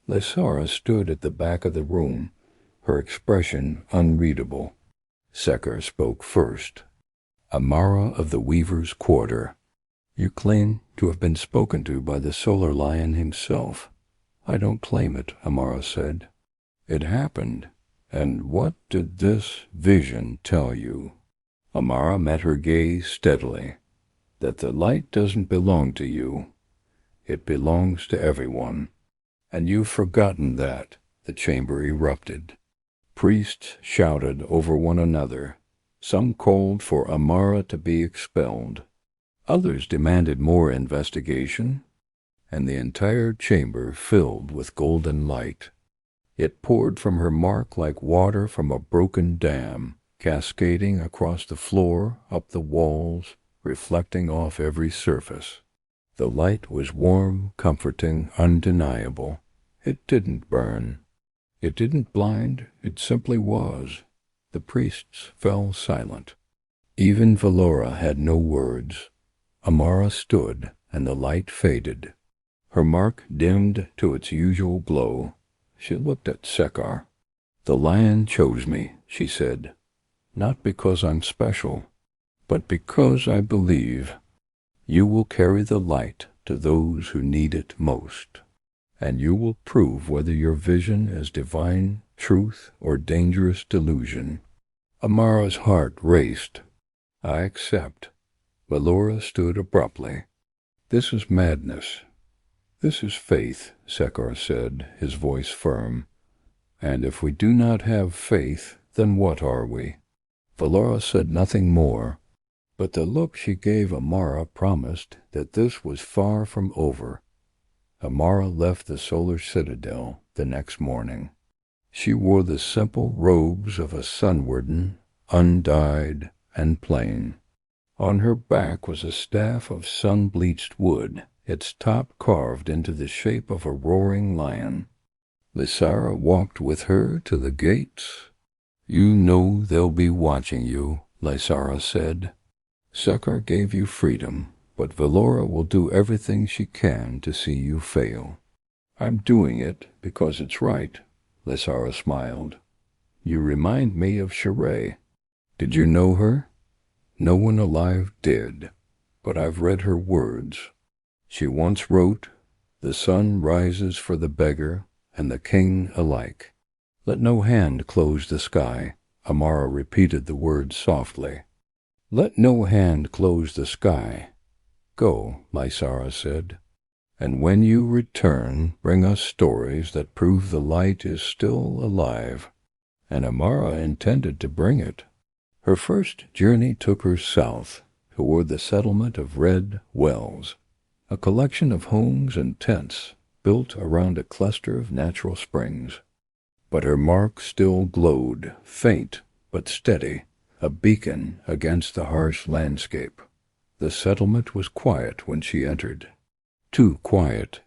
Lysara stood at the back of the room, her expression unreadable. Sekar spoke first. Amara of the Weaver's Quarter. You claim to have been spoken to by the solar lion himself. I don't claim it, Amara said. It happened. And what did this vision tell you? Amara met her gaze steadily. That the light doesn't belong to you. It belongs to everyone. And you've forgotten that, the chamber erupted. Priests shouted over one another. Some called for Amara to be expelled. Others demanded more investigation, and the entire chamber filled with golden light. It poured from her mark like water from a broken dam, cascading across the floor, up the walls, reflecting off every surface. The light was warm, comforting, undeniable. It didn't burn. It didn't blind. It simply was. The priests fell silent. Even Valora had no words. Amara stood, and the light faded. Her mark dimmed to its usual glow. She looked at Sekar. The lion chose me, she said, not because I'm special, but because I believe. You will carry the light to those who need it most, and you will prove whether your vision is divine truth or dangerous delusion. Amara's heart raced. I accept. Valora stood abruptly. This is madness. This is faith, Sekar said, his voice firm. And if we do not have faith, then what are we? Valora said nothing more, but the look she gave Amara promised that this was far from over. Amara left the solar citadel the next morning. She wore the simple robes of a sun-warden, undyed and plain. On her back was a staff of sun-bleached wood, its top carved into the shape of a roaring lion. Lysara walked with her to the gates. "You know they'll be watching you," Lysara said. "Sekar gave you freedom, but Valora will do everything she can to see you fail." "I'm doing it because it's right," Lysara smiled. "You remind me of Sheree. Did you know her?" "No one alive did, but I've read her words. She once wrote, 'The sun rises for the beggar and the king alike. Let no hand close the sky.'" Amara repeated the words softly. "Let no hand close the sky. Go," Lysara said, "and when you return, bring us stories that prove the light is still alive." And Amara intended to bring it. Her first journey took her south, toward the settlement of Red Wells, a collection of homes and tents built around a cluster of natural springs. But her mark still glowed, faint but steady, a beacon against the harsh landscape. The settlement was quiet when she entered. Too quiet.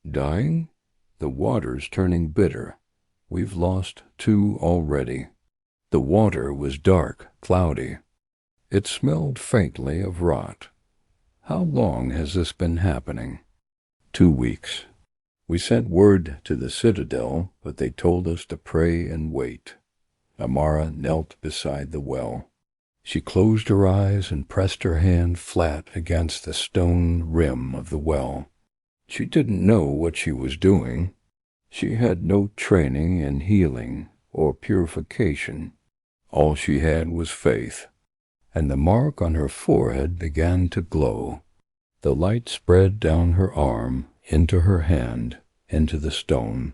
"Dying? The water's turning bitter. We've lost 2 already." The water was dark, cloudy. It smelled faintly of rot. "How long has this been happening?" 2 weeks. We sent word to the citadel, but they told us to pray and wait." Amara knelt beside the well. She closed her eyes and pressed her hand flat against the stone rim of the well. She didn't know what she was doing. She had no training in healing or purification. All she had was faith, and the mark on her forehead began to glow. The light spread down her arm, into her hand, into the stone.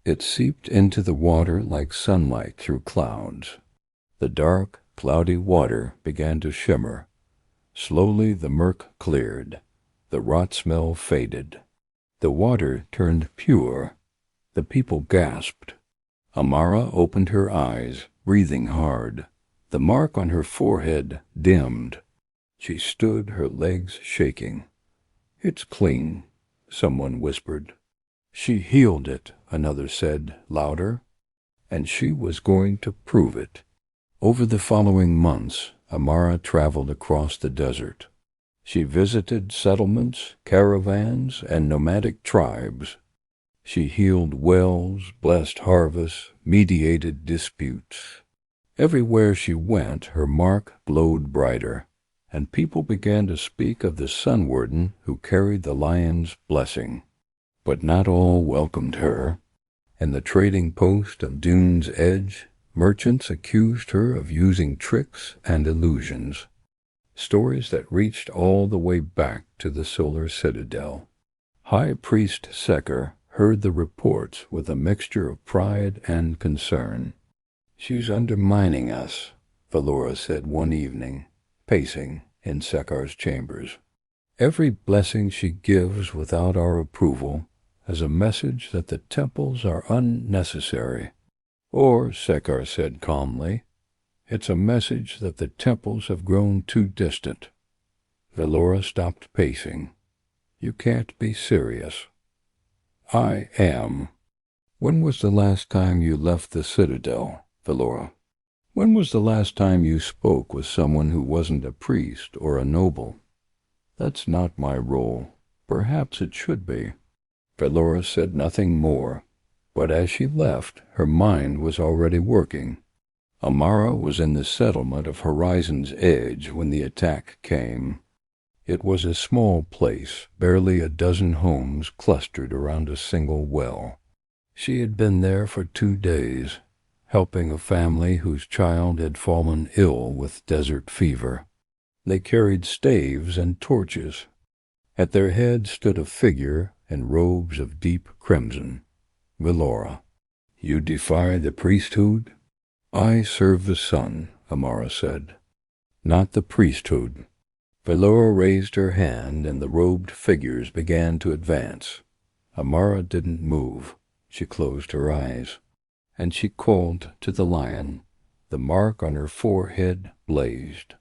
It seeped into the water like sunlight through clouds. The dark, cloudy water began to shimmer. Slowly the murk cleared. The rot smell faded. The water turned pure. The people gasped. Amara opened her eyes, breathing hard. The mark on her forehead dimmed. She stood, her legs shaking. "It's clean," someone whispered. "She healed it," another said, louder. And she was going to prove it. Over the following months, Amara traveled across the desert. She visited settlements, caravans, and nomadic tribes. She healed wells, blessed harvests, mediated disputes. Everywhere she went, her mark glowed brighter, and people began to speak of the sun warden who carried the lion's blessing. But not all welcomed her. In the trading post of Dune's Edge, merchants accused her of using tricks and illusions, stories that reached all the way back to the Solar Citadel. High Priest Sekar heard the reports with a mixture of pride and concern. "She's undermining us," Valora said one evening, pacing in Sekar's chambers. "Every blessing she gives without our approval as a message that the temples are unnecessary. Or," Sekar said calmly, "it's a message that the temples have grown too distant." Valora stopped pacing. "You can't be serious." "I am." "When was the last time you left the Citadel, Valora? When was the last time you spoke with someone who wasn't a priest or a noble?" "That's not my role. Perhaps it should be." Valora said nothing more, but as she left, her mind was already working. Amara was in the settlement of Horizon's Edge when the attack came. It was a small place, barely a dozen homes clustered around a single well. She had been there for 2 days, helping a family whose child had fallen ill with desert fever. They carried staves and torches. At their head stood a figure in robes of deep crimson. "Valora, you defy the priesthood?" "I serve the sun," Amara said. "Not the priesthood." Valora raised her hand and the robed figures began to advance. Amara didn't move. She closed her eyes. and she called to the lion. The mark on her forehead blazed.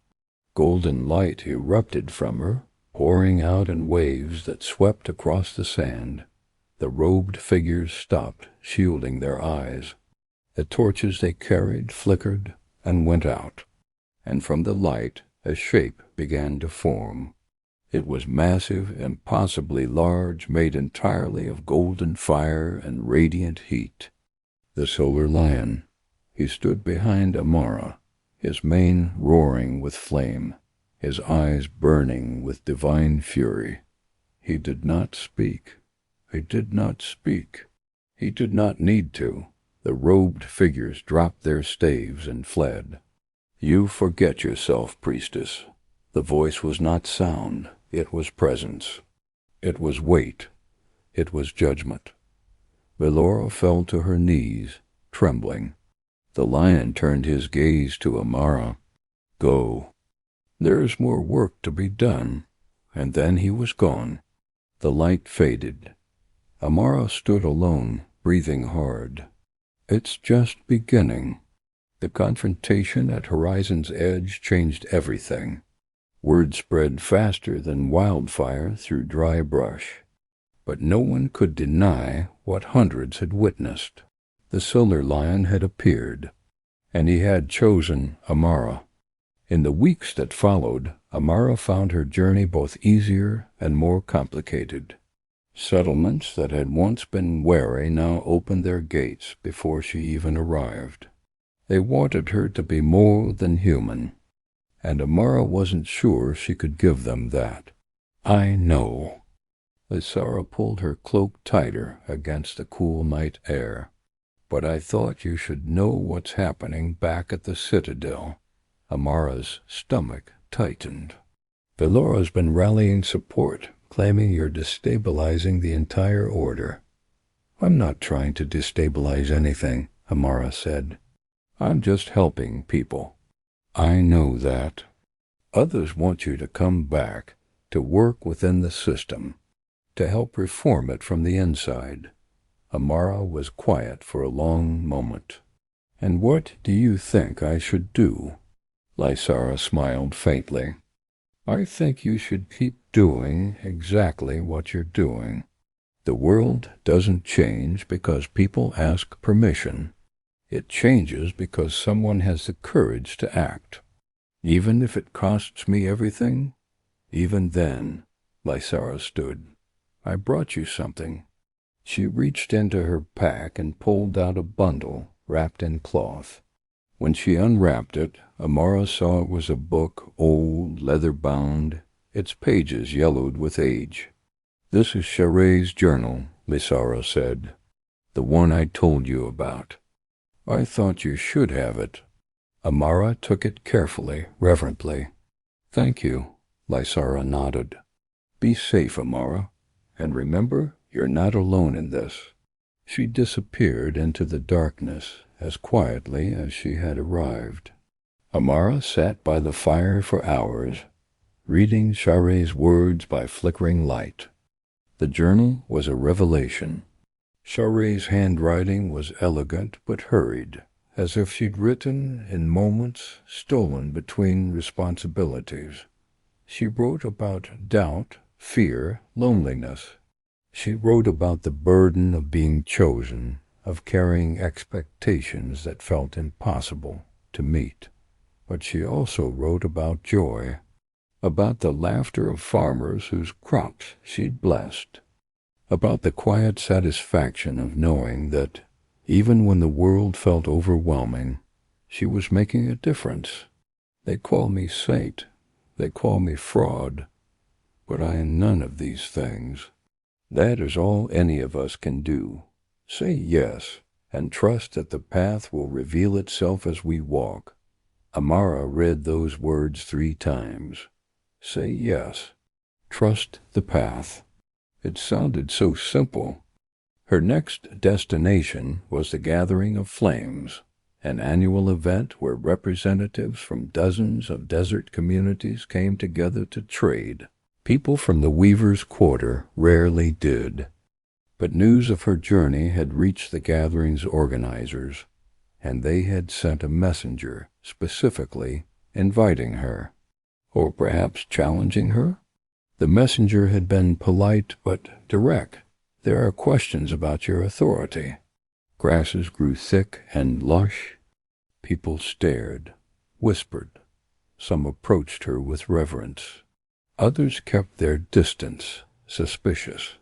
Golden light erupted from her, pouring out in waves that swept across the sand. The robed figures stopped, shielding their eyes. The torches they carried flickered and went out, and from the light a shape began to form. It was massive, impossibly large, made entirely of golden fire and radiant heat. The solar lion. He stood behind Amara, his mane roaring with flame, his eyes burning with divine fury. He did not speak. He did not speak. He did not need to. The robed figures dropped their staves and fled. "You forget yourself, priestess." The voice was not sound. It was presence. It was weight. It was judgment. Velora fell to her knees, trembling. The lion turned his gaze to Amara. "Go. There is more work to be done." And then he was gone. The light faded. Amara stood alone, breathing hard. It's just beginning. The confrontation at Horizon's edge changed everything. Word spread faster than wildfire through dry brush. But no one could deny what hundreds had witnessed. The solar lion had appeared, and he had chosen Amara. In the weeks that followed, Amara found her journey both easier and more complicated. Settlements that had once been wary now opened their gates before she even arrived. They wanted her to be more than human, and Amara wasn't sure she could give them that. "I know." Lysara pulled her cloak tighter against the cool night air. "But I thought you should know what's happening back at the Citadel." Amara's stomach tightened. "Velora's been rallying support, claiming you're destabilizing the entire order." "I'm not trying to destabilize anything," Amara said. "I'm just helping people." "I know that. Others want you to come back, to work within the system, to help reform it from the inside." Amara was quiet for a long moment. "And what do you think I should do?" Lysara smiled faintly. "I think you should keep doing exactly what you're doing. The world doesn't change because people ask permission. It changes because someone has the courage to act. Even if it costs me everything, even then." Lysara stood. "I brought you something." She reached into her pack and pulled out a bundle wrapped in cloth. When she unwrapped it, Amara saw it was a book, old, leather-bound, its pages yellowed with age. "This is Chare's journal," Lysara said. "The one I told you about. I thought you should have it." Amara took it carefully, reverently. "Thank you," Lysara nodded. "Be safe, Amara, and remember, you're not alone in this." She disappeared into the darkness as quietly as she had arrived. Amara sat by the fire for hours, reading Chare's words by flickering light. The journal was a revelation. Chare's handwriting was elegant but hurried, as if she'd written in moments stolen between responsibilities. She wrote about doubt, fear, loneliness. She wrote about the burden of being chosen, of carrying expectations that felt impossible to meet. But she also wrote about joy, about the laughter of farmers whose crops she'd blessed, about the quiet satisfaction of knowing that, even when the world felt overwhelming, she was making a difference. "They call me saint, they call me fraud, but I am none of these things. That is all any of us can do. Say yes, and trust that the path will reveal itself as we walk." Amara read those words 3 times. Say yes. Trust the path. It sounded so simple. Her next destination was the Gathering of Flames, an annual event where representatives from dozens of desert communities came together to trade. People from the Weavers' Quarter rarely did. But news of her journey had reached the gathering's organizers, and they had sent a messenger specifically inviting her, or perhaps challenging her. The messenger had been polite but direct. "There are questions about your authority." Grasses grew thick and lush. People stared, whispered. Some approached her with reverence. Others kept their distance, suspicious.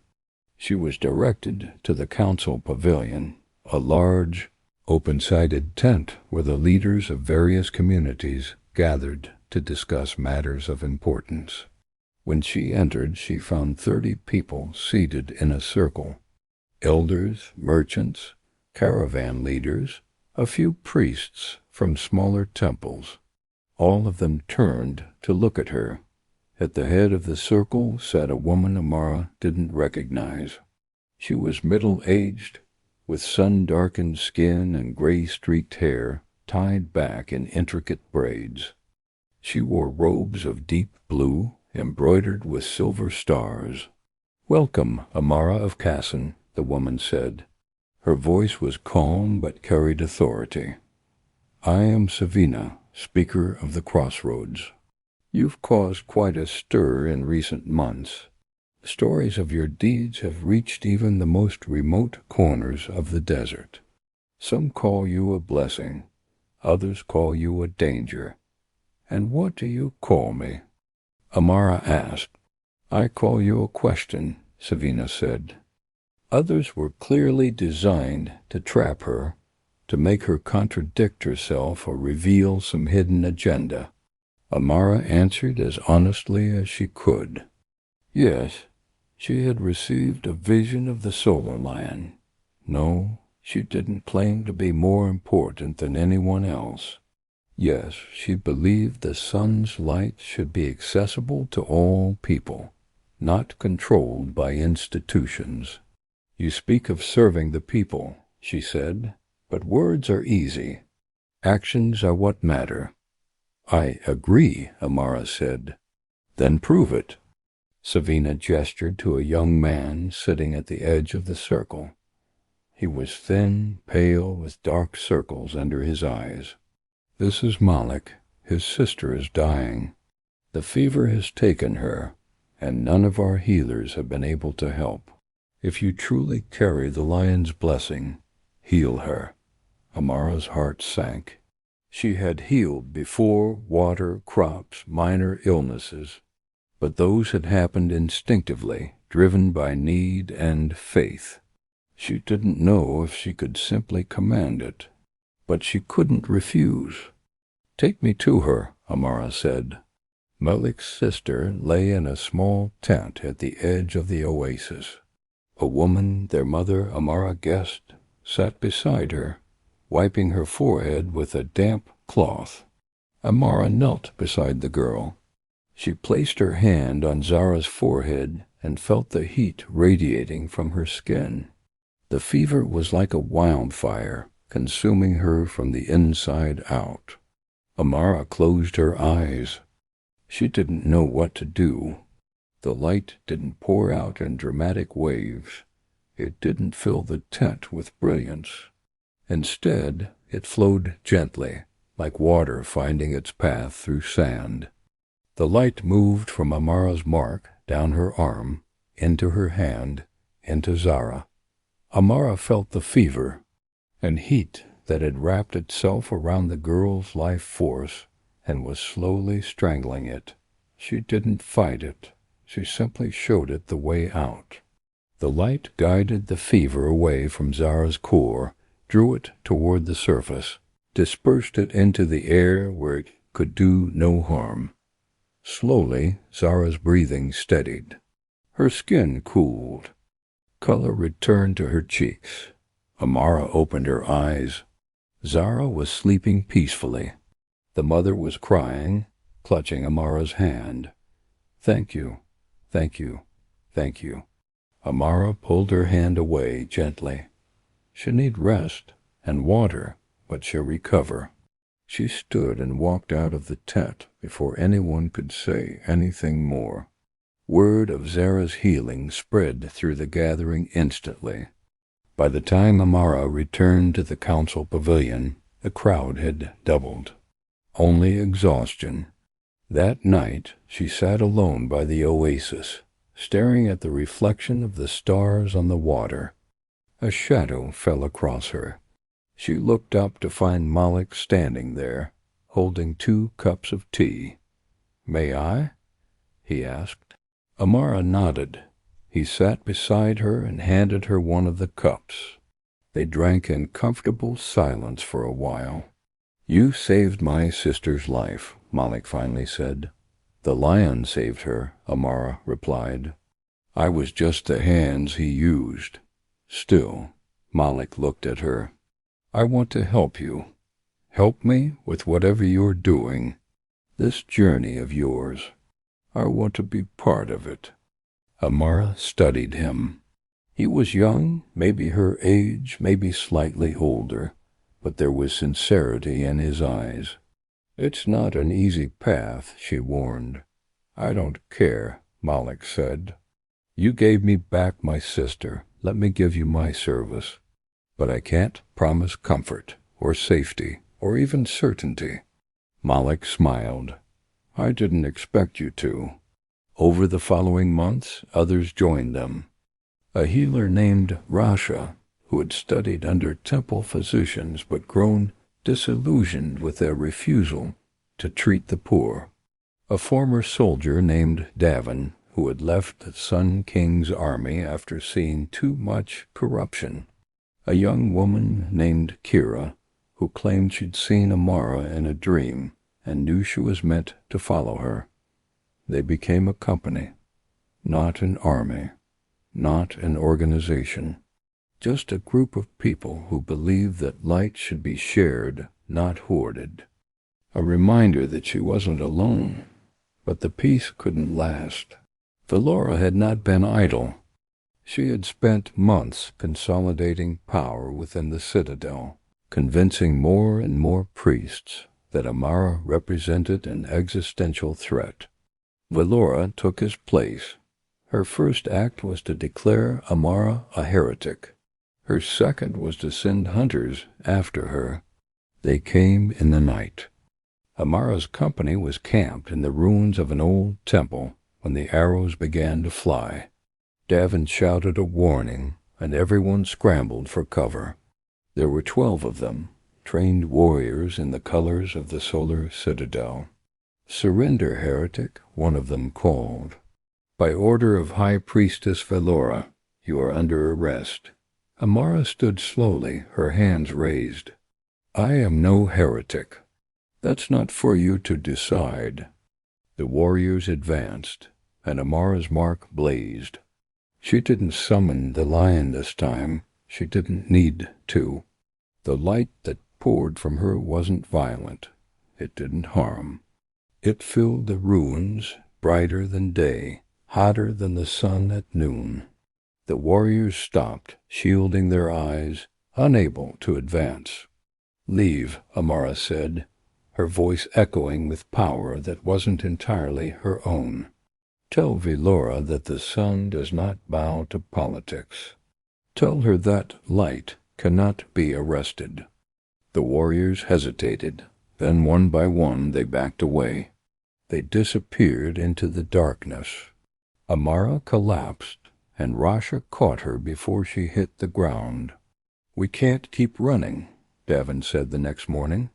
She was directed to the council pavilion, a large, open-sided tent where the leaders of various communities gathered to discuss matters of importance. When she entered, she found 30 people seated in a circle. Elders, merchants, caravan leaders, a few priests from smaller temples. All of them turned to look at her. At the head of the circle sat a woman Amara didn't recognize. She was middle-aged, with sun-darkened skin and gray-streaked hair tied back in intricate braids. She wore robes of deep blue, embroidered with silver stars. "Welcome, Amara of Kasson," the woman said. Her voice was calm but carried authority. "I am Savina, Speaker of the Crossroads. You've caused quite a stir in recent months. Stories of your deeds have reached even the most remote corners of the desert. Some call you a blessing, others call you a danger. And what do you call me?" Amara asked. "I call you a question," Savina said. Others were clearly designed to trap her, to make her contradict herself or reveal some hidden agenda. Amara answered as honestly as she could. Yes, she had received a vision of the solar lion. No, she didn't claim to be more important than anyone else. Yes, she believed the sun's light should be accessible to all people, not controlled by institutions. "You speak of serving the people," she said, "but words are easy. Actions are what matter." "I agree," Amara said. "Then prove it." Savina gestured to a young man sitting at the edge of the circle. He was thin, pale, with dark circles under his eyes. "This is Malik. His sister is dying. The fever has taken her, and none of our healers have been able to help. If you truly carry the lion's blessing, heal her." Amara's heart sank. She had healed before water, crops, minor illnesses, but those had happened instinctively, driven by need and faith. She didn't know if she could simply command it, but she couldn't refuse. "Take me to her," Amara said. Malik's sister lay in a small tent at the edge of the oasis. A woman, their mother, Amara guessed, sat beside her, wiping her forehead with a damp cloth. Amara knelt beside the girl. She placed her hand on Zara's forehead and felt the heat radiating from her skin. The fever was like a wildfire, consuming her from the inside out. Amara closed her eyes. She didn't know what to do. The light didn't pour out in dramatic waves. It didn't fill the tent with brilliance. Instead, it flowed gently, like water finding its path through sand. The light moved from Amara's mark down her arm, into her hand, into Zara. Amara felt the fever and heat that had wrapped itself around the girl's life force and was slowly strangling it. She didn't fight it. She simply showed it the way out. The light guided the fever away from Zara's core, drew it toward the surface, dispersed it into the air where it could do no harm. Slowly, Zara's breathing steadied. Her skin cooled. Color returned to her cheeks. Amara opened her eyes. Zara was sleeping peacefully. The mother was crying, clutching Amara's hand. "Thank you, thank you, thank you." Amara pulled her hand away gently. "She'll need rest and water, but she'll recover." She stood and walked out of the tent before anyone could say anything more. Word of Zara's healing spread through the gathering instantly. By the time Amara returned to the council pavilion, the crowd had doubled. Only exhaustion. That night she sat alone by the oasis, staring at the reflection of the stars on the water. A shadow fell across her. She looked up to find Malik standing there, holding 2 cups of tea. "May I?" he asked. Amara nodded. He sat beside her and handed her one of the cups. They drank in comfortable silence for a while. "You saved my sister's life," Malik finally said. "The lion saved her," Amara replied. "I was just the hands he used." Still, Malik looked at her. "I want to help you. Help me with whatever you're doing. This journey of yours. I want to be part of it." Amara studied him. He was young, maybe her age, maybe slightly older, but there was sincerity in his eyes. "It's not an easy path," she warned. "I don't care," Malik said. "You gave me back my sister. Let me give you my service. But I can't promise comfort, or safety, or even certainty." Malik smiled. "I didn't expect you to." Over the following months, others joined them. A healer named Rasha, who had studied under temple physicians but grown disillusioned with their refusal to treat the poor. A former soldier named Davin, who had left the Sun King's army after seeing too much corruption. A young woman named Kira, who claimed she'd seen Amara in a dream and knew she was meant to follow her. They became a company, not an army, not an organization, just a group of people who believed that light should be shared, not hoarded. A reminder that she wasn't alone, but the peace couldn't last. Valora had not been idle. She had spent months consolidating power within the citadel, convincing more and more priests that Amara represented an existential threat. Valora took his place. Her first act was to declare Amara a heretic. Her second was to send hunters after her. They came in the night. Amara's company was camped in the ruins of an old temple when the arrows began to fly. Davin shouted a warning, and everyone scrambled for cover. There were 12 of them, trained warriors in the colors of the solar citadel. "Surrender, heretic," one of them called. "By order of High Priestess Valora, you are under arrest." Amara stood slowly, her hands raised. "I am no heretic. That's not for you to decide." The warriors advanced, and Amara's mark blazed. She didn't summon the lion this time. She didn't need to. The light that poured from her wasn't violent. It didn't harm. It filled the ruins, brighter than day, hotter than the sun at noon. The warriors stopped, shielding their eyes, unable to advance. "Leave," Amara said, her voice echoing with power that wasn't entirely her own. "Tell Valora that the sun does not bow to politics. Tell her that light cannot be arrested." The warriors hesitated. Then one by one they backed away. They disappeared into the darkness. Amara collapsed, and Rasha caught her before she hit the ground. "We can't keep running," Davin said the next morning.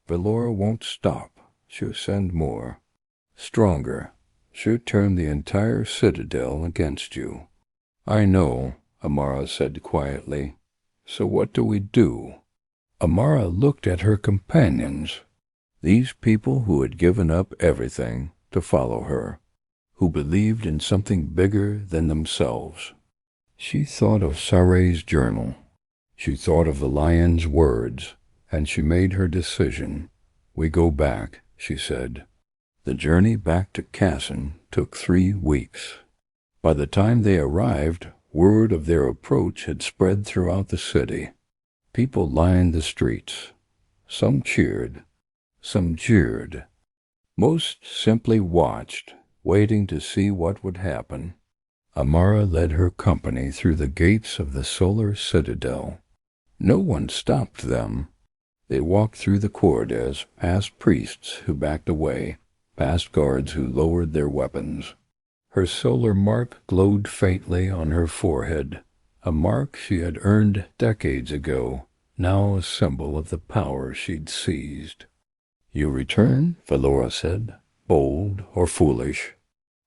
"Valora won't stop. She'll send more. Stronger. She'll turn the entire citadel against you." "I know," Amara said quietly. "So what do we do?" Amara looked at her companions, these people who had given up everything to follow her, who believed in something bigger than themselves. She thought of Saray's journal. She thought of the lion's words, and she made her decision. "We go back," she said. The journey back to Cassin took 3 weeks. By the time they arrived, word of their approach had spread throughout the city. People lined the streets. Some cheered. Some jeered. Most simply watched, waiting to see what would happen. Amara led her company through the gates of the solar citadel. No one stopped them. They walked through the corridors, past priests who backed away, past guards who lowered their weapons. Her solar mark glowed faintly on her forehead, a mark she had earned decades ago, now a symbol of the power she'd seized. "You return?" Valora said, "bold or foolish?"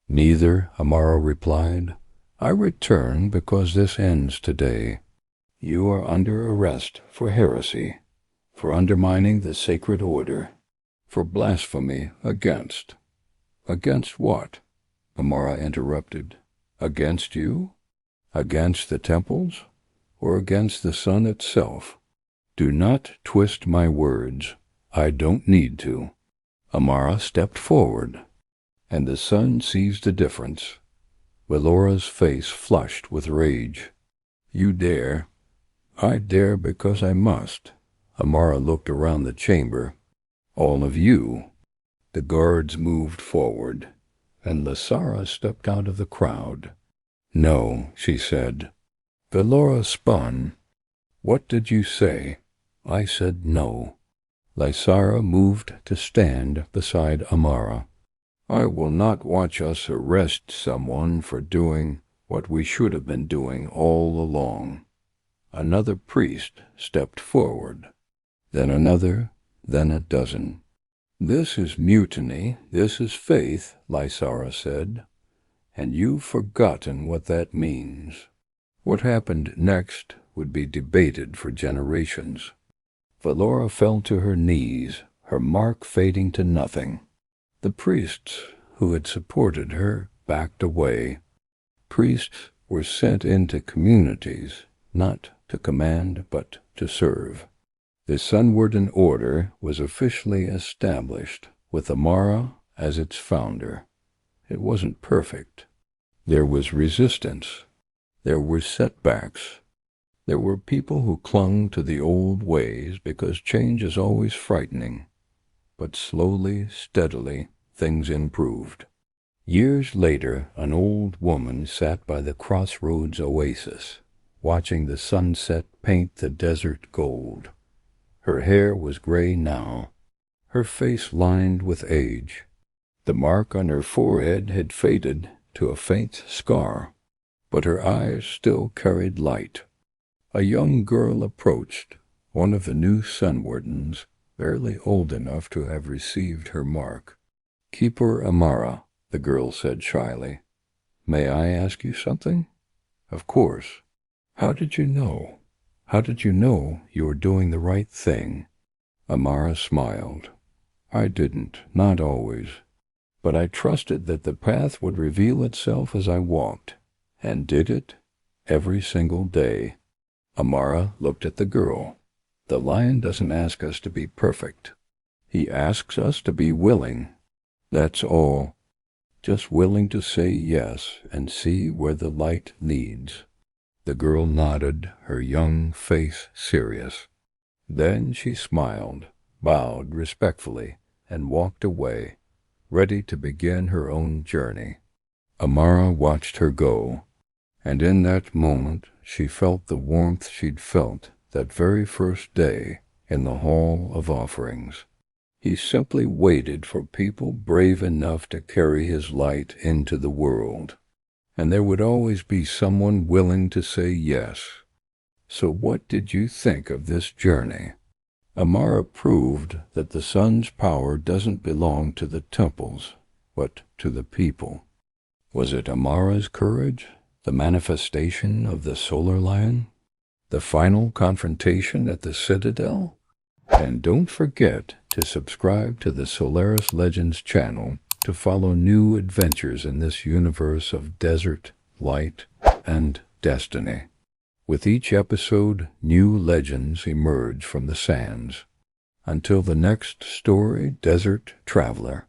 "Neither," Amara replied. "I return because this ends today. You are under arrest for heresy, for undermining the sacred order, for blasphemy against—" "Against what?" Amara interrupted. "Against you? Against the temples? Or against the sun itself? Do not twist my words. I don't need to." Amara stepped forward, and the sun seized the difference. Valora's face flushed with rage. "You dare?" "I dare because I must." Amara looked around the chamber. "All of you." The guards moved forward, and Lasara stepped out of the crowd. "No," she said. Valora spun. "What did you say?" "I said no." Lysara moved to stand beside Amara. "I will not watch us arrest someone for doing what we should have been doing all along." Another priest stepped forward, then another, then a dozen. "This is mutiny, this is faith," Lysara said, "and you've forgotten what that means." What happened next would be debated for generations. Valora fell to her knees, her mark fading to nothing. The priests who had supported her backed away. Priests were sent into communities, not to command but to serve. The Sunwarden Order was officially established, with Amara as its founder. It wasn't perfect. There was resistance. There were setbacks. There were people who clung to the old ways because change is always frightening. But slowly, steadily, things improved. Years later, an old woman sat by the crossroads oasis, watching the sunset paint the desert gold. Her hair was gray now, her face lined with age. The mark on her forehead had faded to a faint scar, but her eyes still carried light. A young girl approached, one of the new Sunwardens, barely old enough to have received her mark. "Keeper Amara," the girl said shyly. "May I ask you something?" "Of course." "How did you know? How did you know you were doing the right thing?" Amara smiled. "I didn't, not always. But I trusted that the path would reveal itself as I walked, and did it every single day." Amara looked at the girl. "The lion doesn't ask us to be perfect. He asks us to be willing. That's all. Just willing to say yes and see where the light leads." The girl nodded, her young face serious. Then she smiled, bowed respectfully, and walked away, ready to begin her own journey. Amara watched her go, and in that moment she felt the warmth she'd felt that very first day in the Hall of Offerings. He simply waited for people brave enough to carry his light into the world, and there would always be someone willing to say yes. So what did you think of this journey? Amara proved that the sun's power doesn't belong to the temples, but to the people. Was it Amara's courage, the manifestation of the solar lion, the final confrontation at the Citadel? And don't forget to subscribe to the Solaris Legends channel to follow new adventures in this universe of desert, light, and destiny. With each episode, new legends emerge from the sands. Until the next story, Desert Traveler.